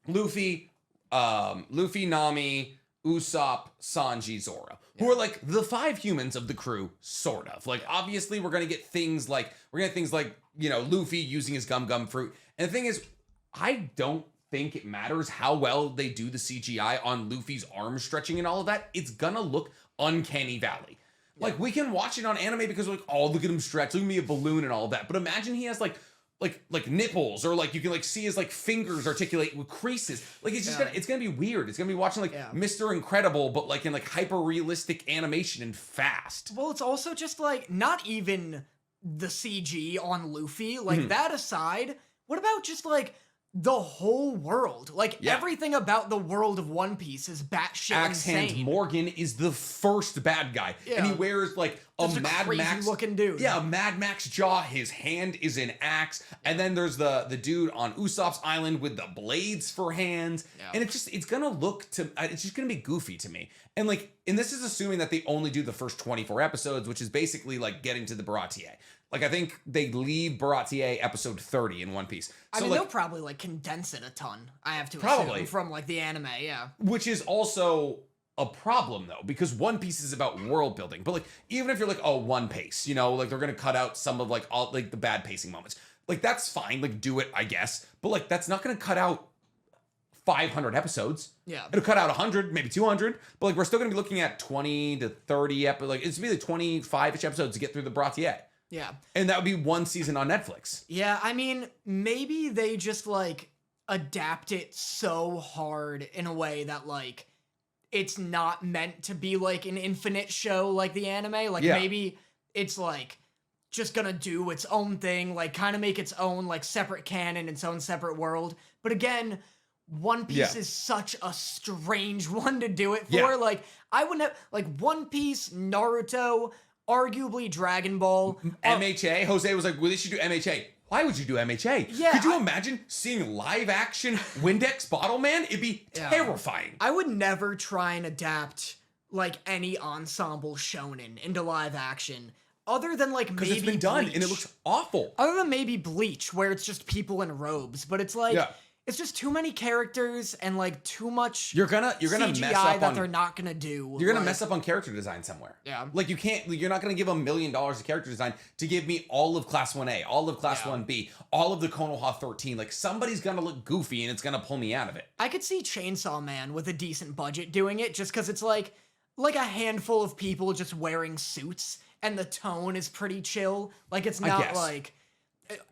Luffy, Nami, Usopp, Sanji, Zoro, who are like the 5 humans of the crew, sort of. Like, obviously, we're gonna get things like you know, Luffy using his gum fruit. And the thing is, I don't think it matters how well they do the CGI on Luffy's arm stretching and all of that. It's gonna look uncanny valley. Like we can watch it on anime because we're like, oh, look at him stretch, look at me a balloon and all of that. But imagine he has like nipples, or like you can like see his like fingers articulate with creases. Like it's just it's gonna be weird. It's gonna be watching like Mr. Incredible, but like in like hyper realistic animation and fast. Well, it's also just like not even the CG on Luffy. Like that aside, what about just like the whole world? Like everything about the world of One Piece is batshit insane. Hand Morgan is the first bad guy, and he wears like a Mad Max looking dude. Yeah, a Mad Max jaw. His hand is an axe, and then there's the dude on Usopp's island with the blades for hands, and it's just gonna be goofy to me. And this is assuming that they only do the first 24 episodes, which is basically like getting to the Baratier. Like, I think they leave Baratier episode 30 in One Piece. So, I mean, they'll probably, like, condense it a ton, I have to assume, from, like, the anime, Which is also a problem, though, because One Piece is about world building. But, like, even if you're like, oh, One Piece, you know, like, they're going to cut out some of, like, all, like, the bad pacing moments. Like, that's fine. Like, do it, I guess. But, like, that's not going to cut out 500 episodes. Yeah. It'll cut out 100, maybe 200. But, like, we're still going to be looking at 20 to 30 episodes. Like, it's going to be like 25-ish episodes to get through the Baratier. Yeah. And that would be one season on Netflix. Yeah, I mean, maybe they just, like, adapt it so hard in a way that, like, it's not meant to be, like, an infinite show like the anime. Like, maybe it's, like, just gonna do its own thing, like, kind of make its own, like, separate canon, its own separate world. But again, One Piece is such a strange one to do it for. Yeah. Like, I wouldn't have, like, One Piece, Naruto... arguably Dragon Ball. MHA? Jose was like, well, they should do MHA. Why would you do MHA? Yeah, could you imagine seeing live action Windex Bottle Man? It'd be terrifying. I would never try and adapt like any ensemble shonen into live action. Other than like maybe it's been done Bleach. and it looks awful. Other than maybe Bleach, where it's just people in robes, but it's like it's just too many characters and like too much. You're gonna CGI mess up that on, they're not gonna do. You're gonna mess up on character design somewhere. Yeah. Like you're not gonna give $1 million of character design to give me all of Class 1A, all of Class 1B, all of the Konoha 13. Like somebody's gonna look goofy and it's gonna pull me out of it. I could see Chainsaw Man with a decent budget doing it, just because it's like a handful of people just wearing suits. And the tone is pretty chill. Like, it's not like...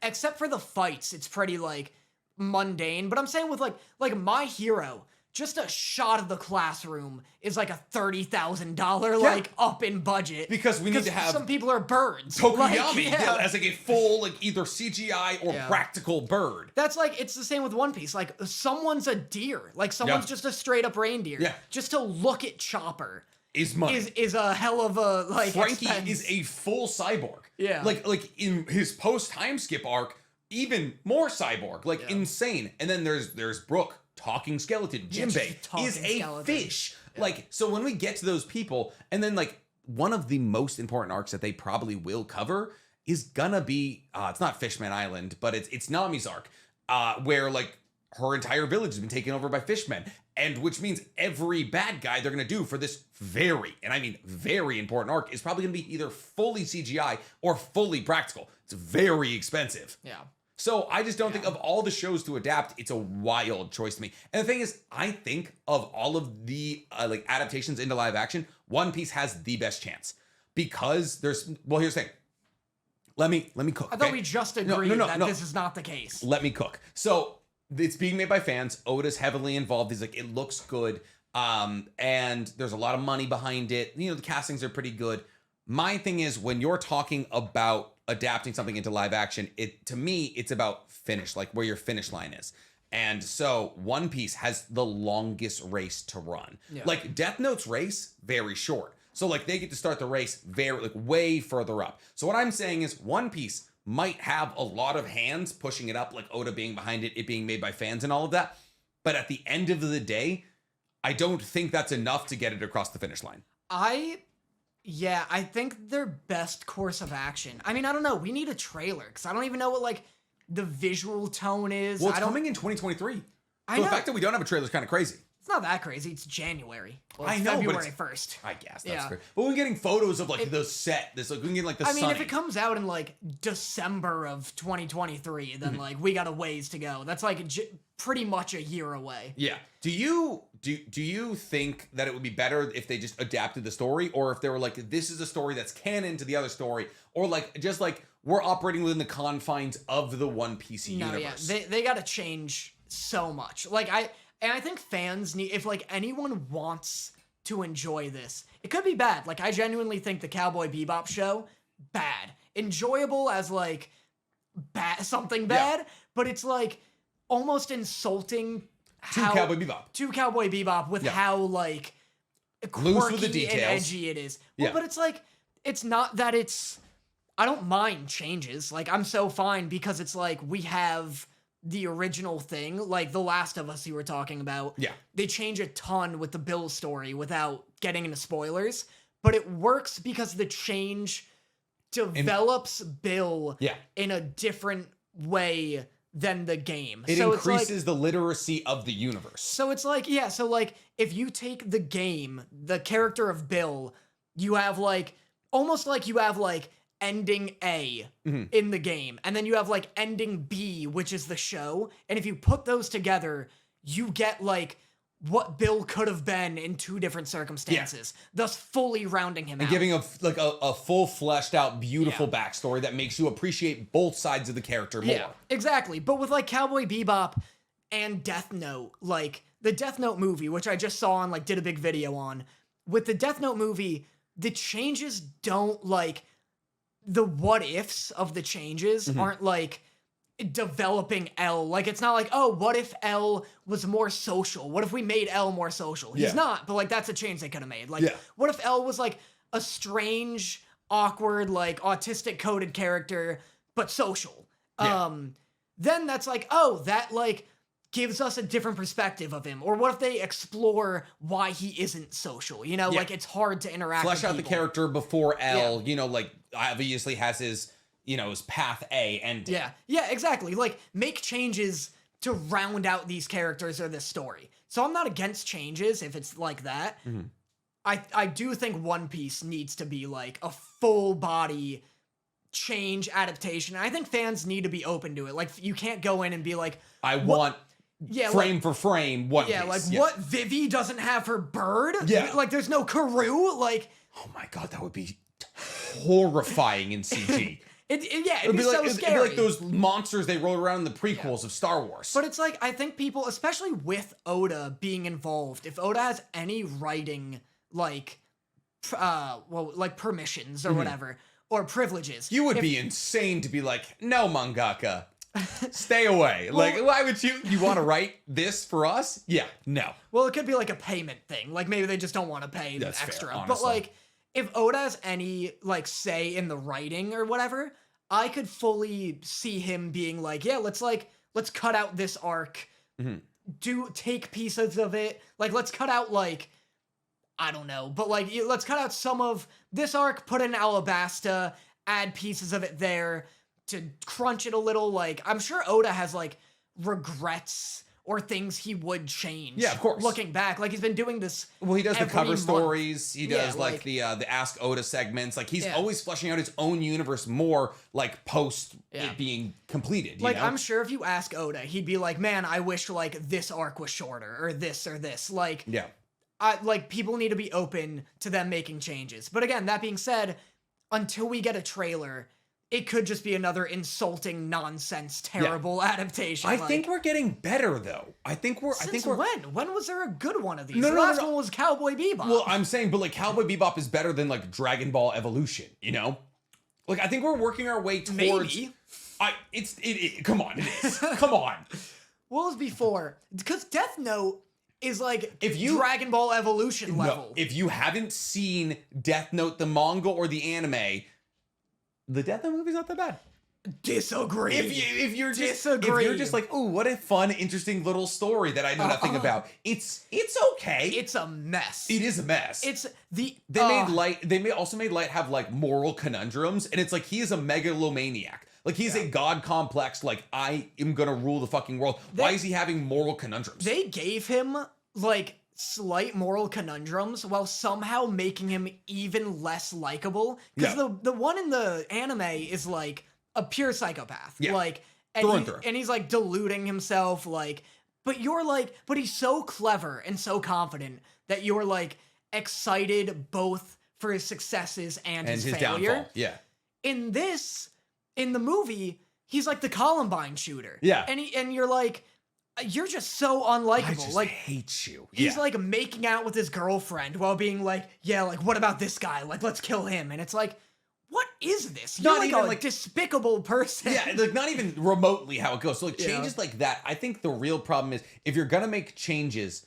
Except for the fights, it's pretty, like, mundane. But I'm saying with, like My Hero, just a shot of the classroom is, like, a $30,000, like, up in budget. Because we need to have... some people are birds. Tokuyami as, like, a full, like, either CGI or practical bird. That's, like, it's the same with One Piece. Like, someone's a deer. Like, someone's just a straight-up reindeer. Yeah. Just to look at Chopper... Is money. Is a hell of a like Frankie expense. is a full cyborg. Yeah. Like in his post time skip arc, even more cyborg. Like insane. And then there's Brooke, talking skeleton. Jinbei is a fish. Yeah. Like, so when we get to those people, and then like one of the most important arcs that they probably will cover is gonna be it's not Fishman Island, but it's Nami's arc. Where like her entire village has been taken over by fishmen. And which means every bad guy they're going to do for this very, and I mean very important arc is probably going to be either fully CGI or fully practical. It's very expensive. Yeah. So I just don't think of all the shows to adapt, it's a wild choice to me. And the thing is, I think of all of the like adaptations into live action, One Piece has the best chance. Because here's the thing. Let me cook. I thought we just agreed that this is not the case. Let me cook. So it's being made by fans. Oda's heavily involved. He's like, it looks good. And there's a lot of money behind it. You know, the castings are pretty good. My thing is, when you're talking about adapting something into live action, to me, it's about finish, like where your finish line is. And so One Piece has the longest race to run. Yeah. Like Death Note's race, very short. So like they get to start the race way further up. So what I'm saying is One Piece might have a lot of hands pushing it up, like Oda being behind it being made by fans and all of that. But at the end of the day, I don't think that's enough to get it across the finish line. I think their best course of action. I mean, I don't know. We need a trailer because I don't even know what like the visual tone is. Well, it's coming in 2023. So the fact that we don't have a trailer is kind of crazy. It's not that crazy. It's January. Well, it's I know, February 1st. I guess that's fair. But we're getting photos of like the set. We can get like the I mean, if it comes out in like December of 2023, then like we got a ways to go. That's like pretty much a year away. Yeah. Do you think that it would be better if they just adapted the story, or if they were like, this is a story that's canon to the other story, or like just like we're operating within the confines of the One Piece universe? Yeah, they got to change so much. And I think fans need, if like anyone wants to enjoy this, it could be bad. Like I genuinely think the Cowboy Bebop show, bad. Enjoyable as like something bad, but it's like almost insulting to Cowboy Bebop with how like quirky and edgy it is. Well, but it's like, it's not that I don't mind changes. Like I'm so fine because it's like we have the original thing, like The Last of Us you were talking about. Yeah. They change a ton with the Bill story without getting into spoilers, but it works because the change develops Bill in a different way than the game. It increases the literacy of the universe. So it's like, so like if you take the game, the character of Bill, you have like, almost like you have like ending A in the game, and then you have like ending B, which is the show, and if you put those together, you get like what Bill could have been in two different circumstances, thus fully rounding him out. And giving a full fleshed out beautiful backstory that makes you appreciate both sides of the character more. Yeah, exactly. But with like Cowboy Bebop and Death Note, like the Death Note movie, which I just saw and like did a big video on, with the Death Note movie, the changes don't like, the what ifs of the changes aren't like developing L. Like it's not like, oh, what if L was more social? What if we made L more social? He's not, but like that's a change they could have made. Like what if L was like a strange, awkward, like autistic coded character, but social? Then that's like, oh, that like gives us a different perspective of him? Or what if they explore why he isn't social? You know, like it's hard to interact Flesh with out people. the character before L, you know, like obviously has his, you know, his path A ending. Yeah, exactly. Like make changes to round out these characters or this story. So I'm not against changes if it's like that. I do think One Piece needs to be like a full body change adaptation. I think fans need to be open to it. Like you can't go in and be like, I want frame like, for frame One Piece. Yeah, like what Vivi doesn't have her bird? Yeah. Like there's no Karoo? Like oh my god, that would be horrifying in CG. It'd be so scary. It'd be like those monsters they rolled around in the prequels of Star Wars. But it's like, I think people, especially with Oda being involved, if Oda has any writing, like, like permissions or whatever, or privileges. You would be insane to be like, no, mangaka, stay away. Like, why would you want to write this for us? Yeah, no. Well, it could be like a payment thing. Like, maybe they just don't want to pay extra. Fair, but like, if Oda has any, like, say in the writing or whatever, I could fully see him being like, yeah, let's cut out this arc, take pieces of it, like, let's cut out, like, I don't know, but, like, let's cut out some of this arc, put in Alabasta, add pieces of it there to crunch it a little, like, I'm sure Oda has, like, regrets or things he would change. Yeah, of course. Looking back, like he's been doing this. Well, he does the cover month. Stories. He does like the Ask Oda segments. Like he's always fleshing out his own universe more, like post it being completed. Like you know? I'm sure if you ask Oda, he'd be like, "Man, I wish like this arc was shorter or this or this." Like like people need to be open to them making changes. But again, that being said, until we get a trailer, it could just be another insulting, nonsense, terrible adaptation. I think we're getting better though. I think we're. When was there a good one of these? The last one was Cowboy Bebop. Well, I'm saying, but like Cowboy Bebop is better than like Dragon Ball Evolution. You know, like I think we're working our way towards. Maybe. Come on, it is. Come on. What was before? Because Death Note is like Dragon Ball Evolution level. No, if you haven't seen Death Note, the manga or the anime. The Death Note movie's not that bad. Disagree. If you're just like, ooh, what a fun, interesting little story that I know nothing about. It's okay. It's a mess. It is a mess. It's the They also made Light have like moral conundrums, and it's like he is a megalomaniac. Like he's a god complex. Like I am gonna rule the fucking world. Why is he having moral conundrums? They gave him like slight moral conundrums while somehow making him even less likable, because the one in the anime is like a pure psychopath, like and he's like deluding himself, like, but he's so clever and so confident that you're like excited both for his successes and his failure. Downfall. In the movie, he's like the Columbine shooter, and you're like, you're just so unlikable. I just like hate you. He's like making out with his girlfriend while being like, like what about this guy? Like let's kill him. And it's like, what is this? You're not even like a despicable person. Yeah, like not even remotely how it goes. So like changes like that. I think the real problem is if you're gonna make changes,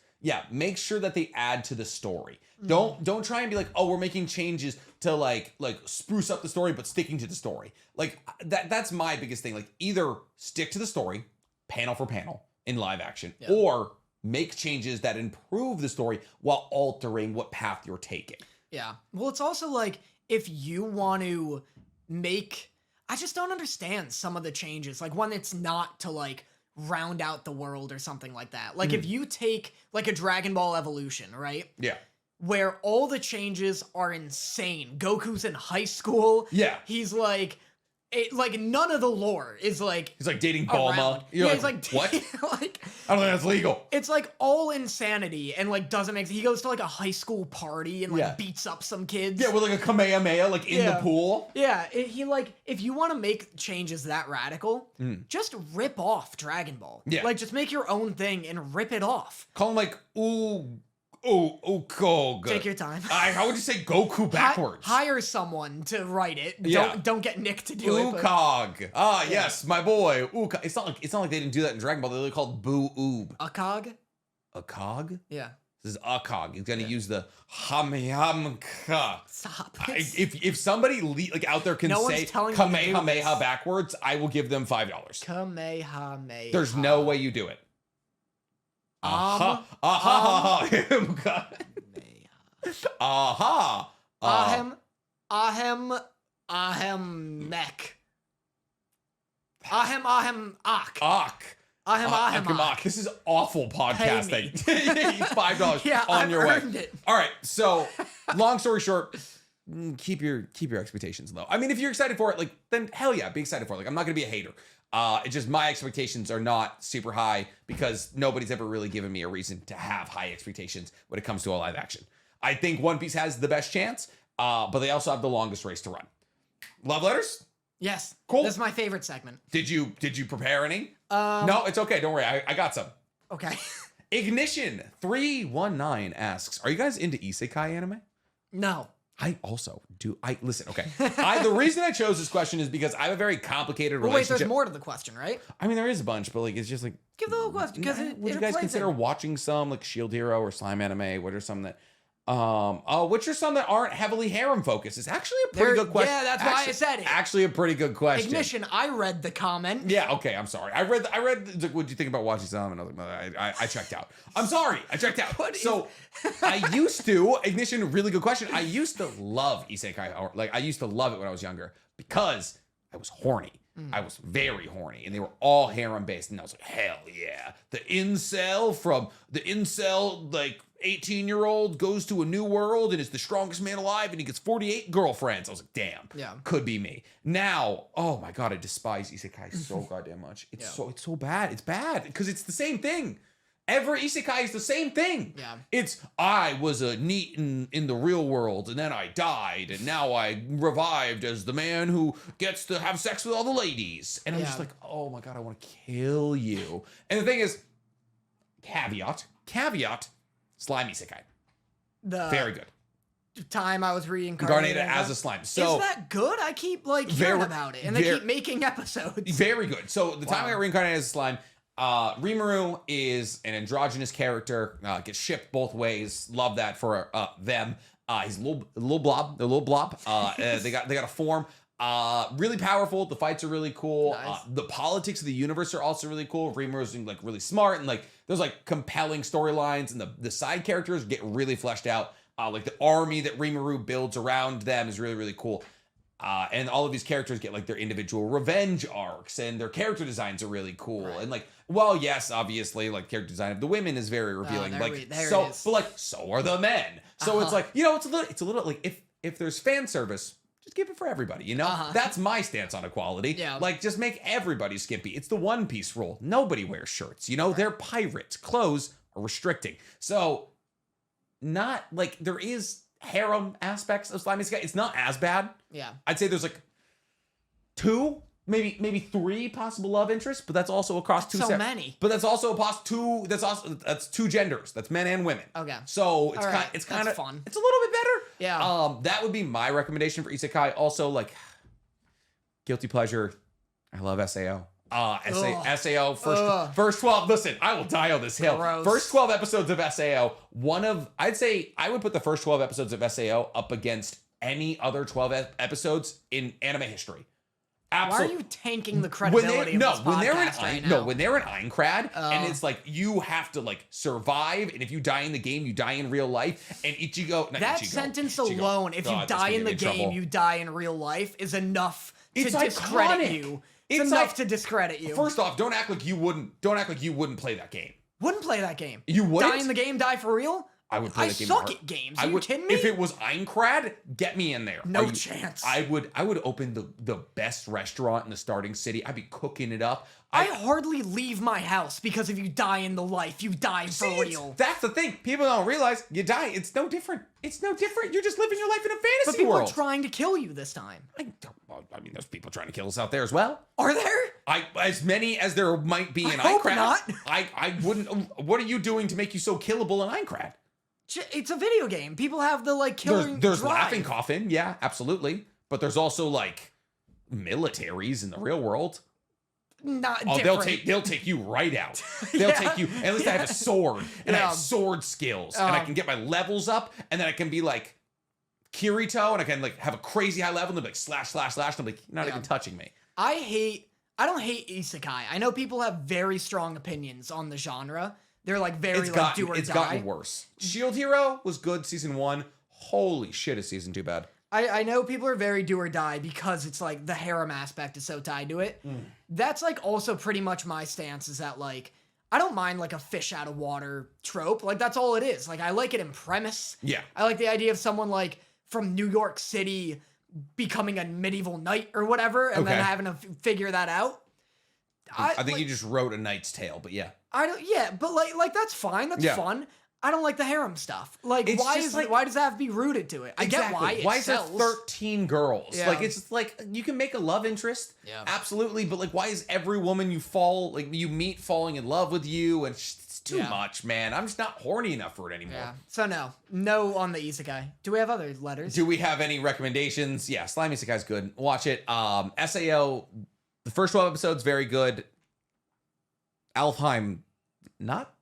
make sure that they add to the story. Don't try and be like, oh, we're making changes to like spruce up the story, but sticking to the story. Like that's my biggest thing. Like either stick to the story, panel for panel, in live action, or make changes that improve the story while altering what path you're taking. Yeah. Well, it's also like, if you want to make, I just don't understand some of the changes. Like when it's not to like round out the world or something like that. Like if you take like a Dragon Ball Evolution, right? Yeah. Where all the changes are insane. Goku's in high school. Yeah. He's like, like none of the lore is like he's like dating Bulma. He's like what? Like I don't think that's legal. It's like all insanity and like doesn't make. He goes to like a high school party and like beats up some kids. Yeah, with like a Kamehameha like in the pool. Yeah, he like, if you want to make changes that radical, just rip off Dragon Ball. Yeah, like just make your own thing and rip it off. Call him like Kog. Take your time. How would you say Goku backwards? Hire someone to write it. Don't get Nick to do it. Ukog. Yes, my boy. Ukog. It's not like they didn't do that in Dragon Ball. They're called Boo Oob. Akog? Akog? Yeah. This is Akog. He's gonna use the Hamhamka. Stop. If somebody out there can say Kamehameha backwards, I will give them $5. Kamehameha. There's no way you do it. Aha. Aha. Aha. Mech. Ak. This is awful podcasting. It's $5 on your way. It. All right. So, long story short, keep your expectations low. I mean, if you're excited for it, like, then hell yeah, be excited for it. Like, I'm not gonna be a hater. It's just my expectations are not super high because nobody's ever really given me a reason to have high expectations when it comes to a live action. I think One Piece has the best chance, but they also have the longest race to run. Love letters? Yes. Cool. This is my favorite segment. Did you prepare any? No, it's okay. Don't worry. I got some. Okay. Ignition319 asks, are you guys into isekai anime? No. I also do. Listen, okay. The reason I chose this question is because I have a very complicated relationship. Wait, there's more to the question, right? I mean, there is a bunch, but like, it's just like. Give the whole question, because would you guys consider watching some like Shield Hero or Slime anime? What are some that, which are some that aren't heavily harem focused? It's actually a pretty good question. Yeah, that's why I said it. Actually, a pretty good question. Ignition, I read the comment. Yeah, okay, I'm sorry. I read. What'd you think about watching some? And I was like, I checked out. I'm sorry, I checked out. I used to Ignition. Really good question. I used to love isekai. Like I used to love it when I was younger because I was horny. I was very horny, and they were all harem based, and I was like, hell yeah! The incel like 18-year-old goes to a new world and is the strongest man alive, and he gets 48 girlfriends. I was like, damn, yeah, could be me. Now, oh my god, I despise isekai so goddamn much. It's so bad. It's bad because it's the same thing. Every isekai is the same thing. Yeah. It's, I was a NEET in the real world, and then I died, and now I revived as the man who gets to have sex with all the ladies. And I'm just like, oh my god, I want to kill you. And the thing is, caveat, slime isekai. Very good. Time I was reincarnated as a slime. So is that good? I keep like hearing about it, and they keep making episodes. Very good. So the time I got reincarnated as a slime, Rimuru is an androgynous character, gets shipped both ways. Love that for them. He's a little blob. They're a little blob. They got a form. Really powerful. The fights are really cool. Nice. The politics of the universe are also really cool. Rimuru's like really smart, and like there's like compelling storylines, and the side characters get really fleshed out. Like the army that Rimuru builds around them is really, really cool. And all of these characters get like their individual revenge arcs, and their character designs are really cool. Right. And like, well, yes, obviously, like character design of the women is very revealing. But like, so are the men. So it's like, it's a little like if there's fan service, just give it for everybody. That's my stance on equality. Yeah. Like, just make everybody skimpy. It's the One Piece rule. Nobody wears shirts. Right. They're pirates. Clothes are restricting. So, not like there is harem aspects of Slimy Sky. It's not as bad. Yeah. I'd say there's like 2, maybe 3 possible love interests, but that's also across that's so many. But that's also that's 2 genders. That's men and women. Okay. So it's kind of fun. It's a little bit better. Yeah. That would be my recommendation for isekai. Also, like, guilty pleasure. I love SAO. SAO first 12. Listen, I will die on this hill. Gross. First 12 episodes of SAO. I'd say I would put the first 12 episodes of SAO up against any other 12 episodes in anime history. Absolutely. Why are you tanking the credibility of this podcast right now? When they're in Aincrad, and it's like you have to like survive, and if you die in the game, you die in real life. And sentence alone, if you die in the game, you die in real life, is enough to discredit you. It's enough to discredit you. First off, don't act like you wouldn't play that game. Wouldn't play that game. You wouldn't? Die in the game, die for real? I would play that game. I suck at games. Are you kidding me? If it was Aincrad, get me in there. No chance. I would open the best restaurant in the starting city. I'd be cooking it up. I hardly leave my house because if you die in the life, you die for real. That's the thing. People don't realize you die. It's no different. You're just living your life in a fantasy but people world. are trying to kill you this time. I mean, there's people trying to kill us out there as well. Are there? As many as there might be in Aincrad. Hope not. I wouldn't. What are you doing to make you so killable in Aincrad? It's a video game. People have the like killing. There's Laughing Coffin, yeah, absolutely. But there's also like militaries in the real world. Not different. They'll take you right out. They'll take you. At least I have a sword and I have sword skills and I can get my levels up, and then I can be like Kirito, and I can like have a crazy high level and be like slash slash slash, and I'm like, you're not even touching me. I don't hate isekai. I know people have very strong opinions on the genre. They're like very do or die. It's gotten worse. Shield Hero was good season 1. Holy shit, is season 2 bad? I know people are very do or die because it's like the harem aspect is so tied to it. That's like also pretty much my stance is that like I don't mind like a fish out of water trope. Like that's all it is. Like I like it in premise. Yeah. I like the idea of someone like from New York City becoming a medieval knight or whatever and then having to figure that out. I think like, you just wrote A Knight's Tale, but yeah. But like that's fine. That's fun. I don't like the harem stuff. Like, why does that have to be rooted to it? I get why it Why sells. is there 13 girls? Yeah. Like, it's just like, you can make a love interest. Yeah. Absolutely. But, like, why is every woman you meet falling in love with you? And it's too much, man. I'm just not horny enough for it anymore. Yeah. So, no on the isekai. Do we have other letters? Do we have any recommendations? Yeah, Slime Isekai's good. Watch it. SAO, the first 12 episodes, very good. Alfheim, not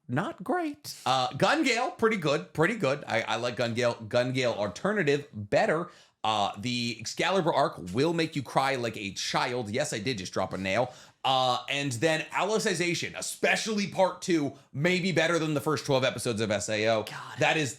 great. Gun Gale, pretty good. I like Gun Gale. Gun Gale Alternative, better. The Excalibur arc will make you cry like a child. Yes, I did just drop a nail. And then Alicization, especially part 2, may be better than the first 12 episodes of SAO. God. That is,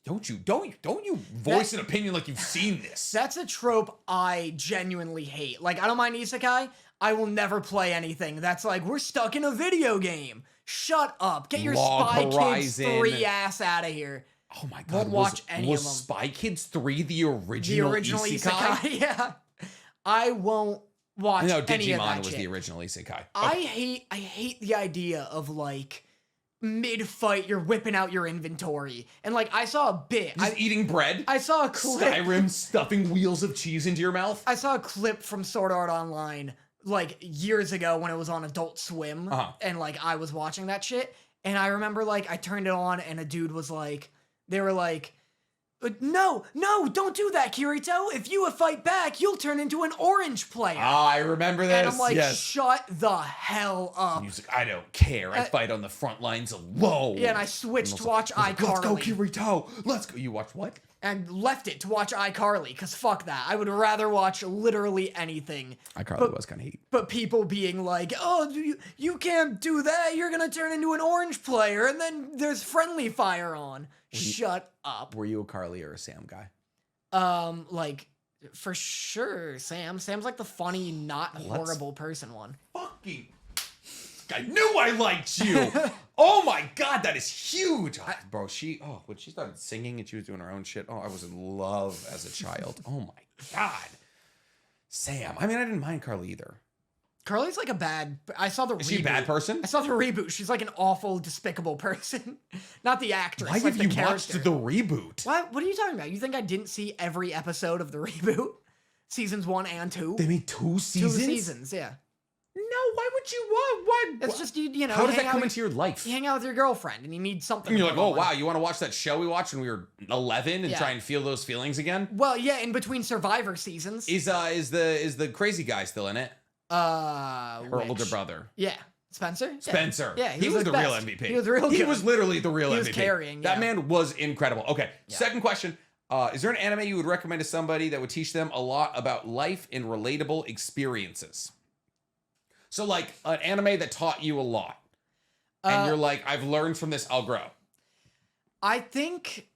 don't you voice an opinion like you've seen this. That's a trope I genuinely hate. Like, I don't mind isekai. I will never play anything that's like, we're stuck in a video game. Shut up. Get your Spy Kids 3 ass out of here. Oh my God. Won't watch any of them. Was Spy Kids 3 the original isekai? Yeah. I won't watch any of that Digimon was the original isekai. I hate the idea of like mid-fight you're whipping out your inventory. And like I saw a bit. Eating bread? I saw a clip. Skyrim stuffing wheels of cheese into your mouth? I saw a clip from Sword Art Online like years ago when it was on Adult Swim and like I was watching that shit and I remember like I turned it on and a dude was like, they were like, no, don't do that, Kirito. If you fight back, you'll turn into an orange player. I remember this. And I'm like, shut the hell up. He's like, I don't care. I fight on the front lines alone. Yeah, and I switched to watch iCarly. Let's go, Kirito. Let's go. You watch what? And left it to watch iCarly, because fuck that. I would rather watch literally anything. iCarly was kind of heat. But people being like, oh, you can't do that. You're going to turn into an orange player, and then there's friendly fire on. Shut up. Were you a Carly or a Sam guy? Like, for sure, Sam. Sam's like the funny, not horrible person one. Fucking... I knew I liked you. Oh my God, that is huge. Bro, when she started singing and she was doing her own shit, I was in love as a child. Oh my God. Sam. I mean, I didn't mind Carly either. Carly's like I saw the reboot. Is she a bad person? I saw the reboot. She's like an awful, despicable person. Not the actress. Why have you watched the reboot? What are you talking about? You think I didn't see every episode of the reboot? Seasons 1 and 2? They made 2 seasons? 2 seasons, yeah. No, why would you want? It's just, you know. How does that come into your life? You hang out with your girlfriend and you need something. And you're like, oh, wow, you want to watch that show we watched when we were 11 and try and feel those feelings again? Well, yeah, in between Survivor seasons. Is the crazy guy still in it? Her older brother. Yeah. Spencer? Yeah, he was the real MVP. He was real good. He was literally the real MVP. He was carrying, That man was incredible. Okay, second question. Is there an anime you would recommend to somebody that would teach them a lot about life and relatable experiences? So, like, an anime that taught you a lot. And you're like, I've learned from this, I'll grow. I think,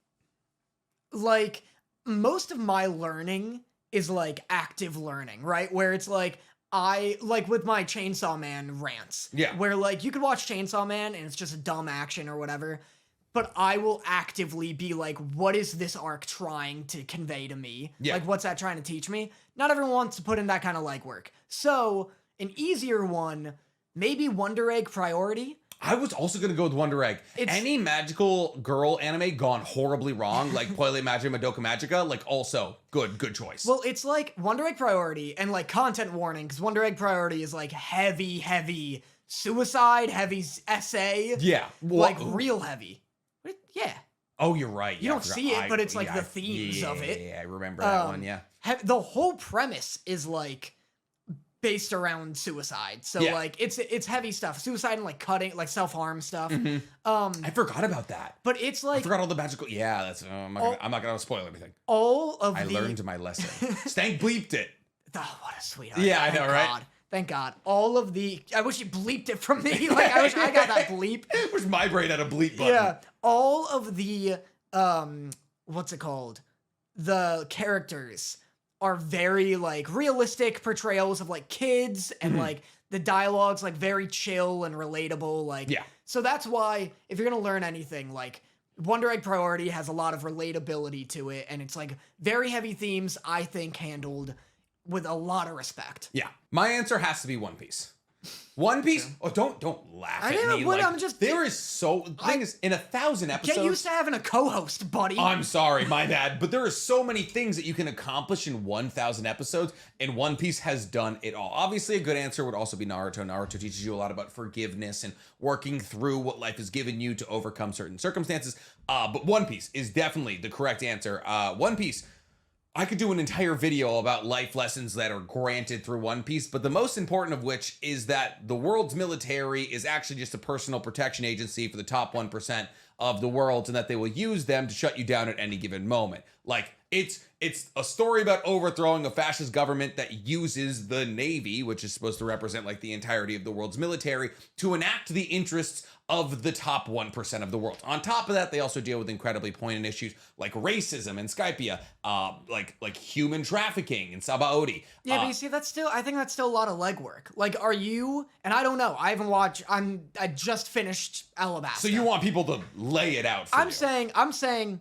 like, most of my learning is, like, active learning, right? Where it's, like, with my Chainsaw Man rants. Yeah. Where, like, you could watch Chainsaw Man and it's just a dumb action or whatever. But I will actively be like, what is this arc trying to convey to me? Yeah. Like, what's that trying to teach me? Not everyone wants to put in that kind of legwork. So... an easier one, maybe Wonder Egg Priority. I was also going to go with Wonder Egg. Any magical girl anime gone horribly wrong, like Poile Magia Madoka Magica, like also good choice. Well, it's like Wonder Egg Priority and like content warning, because Wonder Egg Priority is like heavy suicide, heavy essay. Yeah. Like real heavy. Yeah. Oh, you're right. You don't see it, but it's like the themes of it. Yeah, I remember that one, yeah. The whole premise is like... based around suicide. So like it's heavy stuff. Suicide and like cutting, like self-harm stuff. Mm-hmm. I forgot about that. But it's like I forgot all the magical that's I'm not gonna spoil everything. I learned my lesson. Stank bleeped it. Oh, what a sweetheart. Yeah, I know, right? God. Thank God. All of the... I wish you bleeped it from me. Like, I wish I got that bleep. I wish my brain had a bleep button. Yeah. All of the... what's it called? The characters are very, like, realistic portrayals of, like, kids. And, like, the dialogue's, like, very chill and relatable. Like, yeah. So that's why, if you're gonna learn anything, like... Wonder Egg Priority has a lot of relatability to it. And it's, like, very heavy themes, I think, handled... with a lot of respect. Yeah. My answer has to be One Piece. One Piece. Oh, don't laugh at me. Like, I'm just. There is so. The thing is, in 1,000 episodes. Get used to having a co-host, buddy. I'm sorry, my bad. But there are so many things that you can accomplish in 1,000 episodes, and One Piece has done it all. Obviously, a good answer would also be Naruto. Naruto teaches you a lot about forgiveness and working through what life has given you to overcome certain circumstances. But One Piece is definitely the correct answer. One Piece. I could do an entire video about life lessons that are granted through One Piece, but the most important of which is that the world's military is actually just a personal protection agency for the top 1% of the world, and that they will use them to shut you down at any given moment. Like, it's a story about overthrowing a fascist government that uses the Navy, which is supposed to represent like the entirety of the world's military, to enact the interests of the top 1% of the world. On top of that, they also deal with incredibly poignant issues like racism and Skypia, like human trafficking and Sabaody. Yeah, but you see, I think that's still a lot of legwork. Like, are you, and I don't know, I haven't watched, I just finished Alabasta. So you want people to lay it out for you. I'm saying,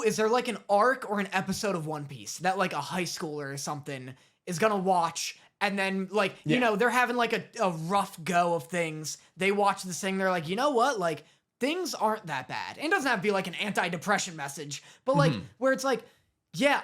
is there like an arc or an episode of One Piece that like a high schooler or something is gonna watch, and then like, you know, they're having like a rough go of things. They watch this thing, they're like, you know what, like, things aren't that bad. And it doesn't have to be like an anti-depression message, but like, where it's like, yeah,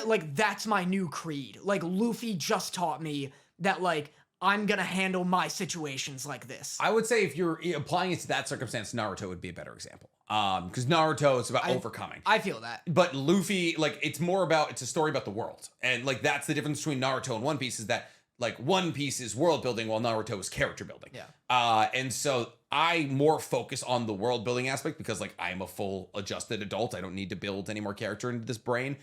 like, that's my new creed. Like, Luffy just taught me that, like, I'm gonna handle my situations like this. I would say if you're applying it to that circumstance, Naruto would be a better example. Because Naruto is about overcoming. I feel that. But Luffy, like, it's a story about the world. And, like, that's the difference between Naruto and One Piece, is that, like, One Piece is world building while Naruto is character building. Yeah. And so I more focus on the world building aspect because, like, I'm a full adjusted adult. I don't need to build any more character into this brain.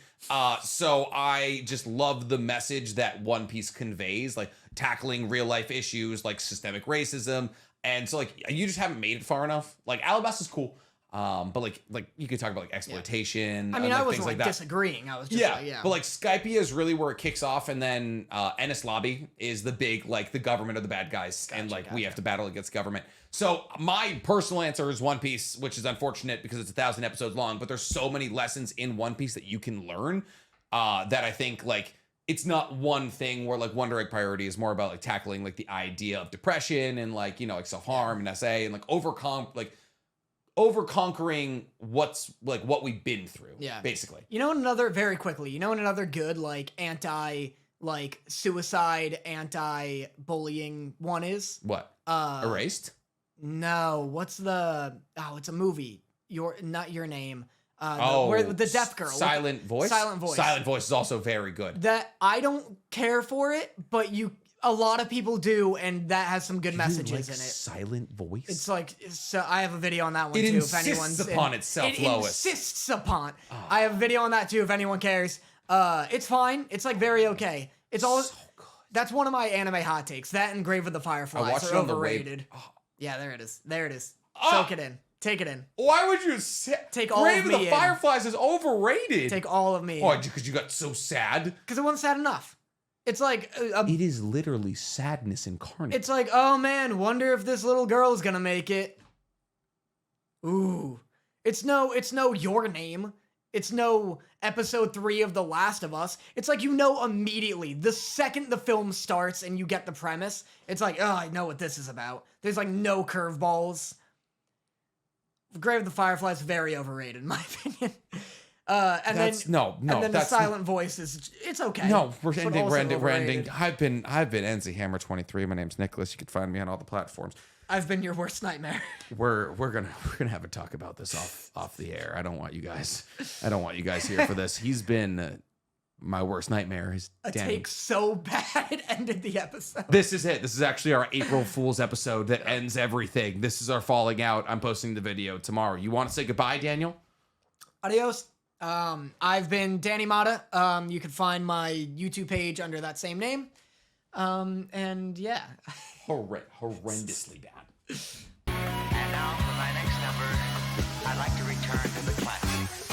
So I just love the message that One Piece conveys, like tackling real life issues like systemic racism. And so, like, you just haven't made it far enough. Like, Alabasta's cool. But like you could talk about like exploitation. I mean, like, I wasn't things like disagreeing. I was just but like Skypia is really where it kicks off, and then Enies Lobby is the big, like, the government of the bad guys, and like we have to battle against government. So my personal answer is One Piece, which is unfortunate because it's 1,000 episodes long, but there's so many lessons in One Piece that you can learn that I think, like, it's not one thing where like Wonder Egg Priority is more about like tackling like the idea of depression and like, you know, like self-harm and SA and like over-conquering what we've been through, basically. You know, another good like suicide, anti-bullying one is what? Erased? No, it's a movie. Not Your Name. Where the deaf girl. Silent Voice. Silent Voice is also very good. That I don't care for it, but a lot of people do, and that has some good messages in it. Silent Voice. It's like, so I have a video on that one too. It insists upon itself, Lois. Insists upon. Oh. I have a video on that too if anyone cares. It's fine. It's like very okay. It's all so good. That's one of my anime hot takes. That and Grave of the Fireflies are overrated. Yeah, there it is. Soak it in. Take it in. Why would you say take all Grave of me of the Fireflies is overrated? Take all of me. Oh, because you got so sad? Because it wasn't sad enough. It's like it is literally sadness incarnate. It's like, oh man, wonder if this little girl's gonna make it. Ooh, it's no Your Name. It's no episode 3 of The Last of Us. It's like, you know, immediately the second the film starts and you get the premise. It's like, oh, I know what this is about. There's like no curveballs. Grave of the Fireflies very overrated in my opinion. And then the Silent Voice it's okay. No, we're ending. I've been NC Hammer 23. My name's Nicholas. You can find me on all the platforms. I've been your worst nightmare. We're gonna have a talk about this off the air. I don't want you guys here for this. He's been my worst nightmare. Take so bad ended the episode. This is it. This is actually our April Fool's episode that ends everything. This is our falling out. I'm posting the video tomorrow. You want to say goodbye, Daniel? Adios. I've been Danny Motta. You can find my YouTube page under that same name. And yeah. Horrendously bad. And now for my next number, I'd like to return to the classics.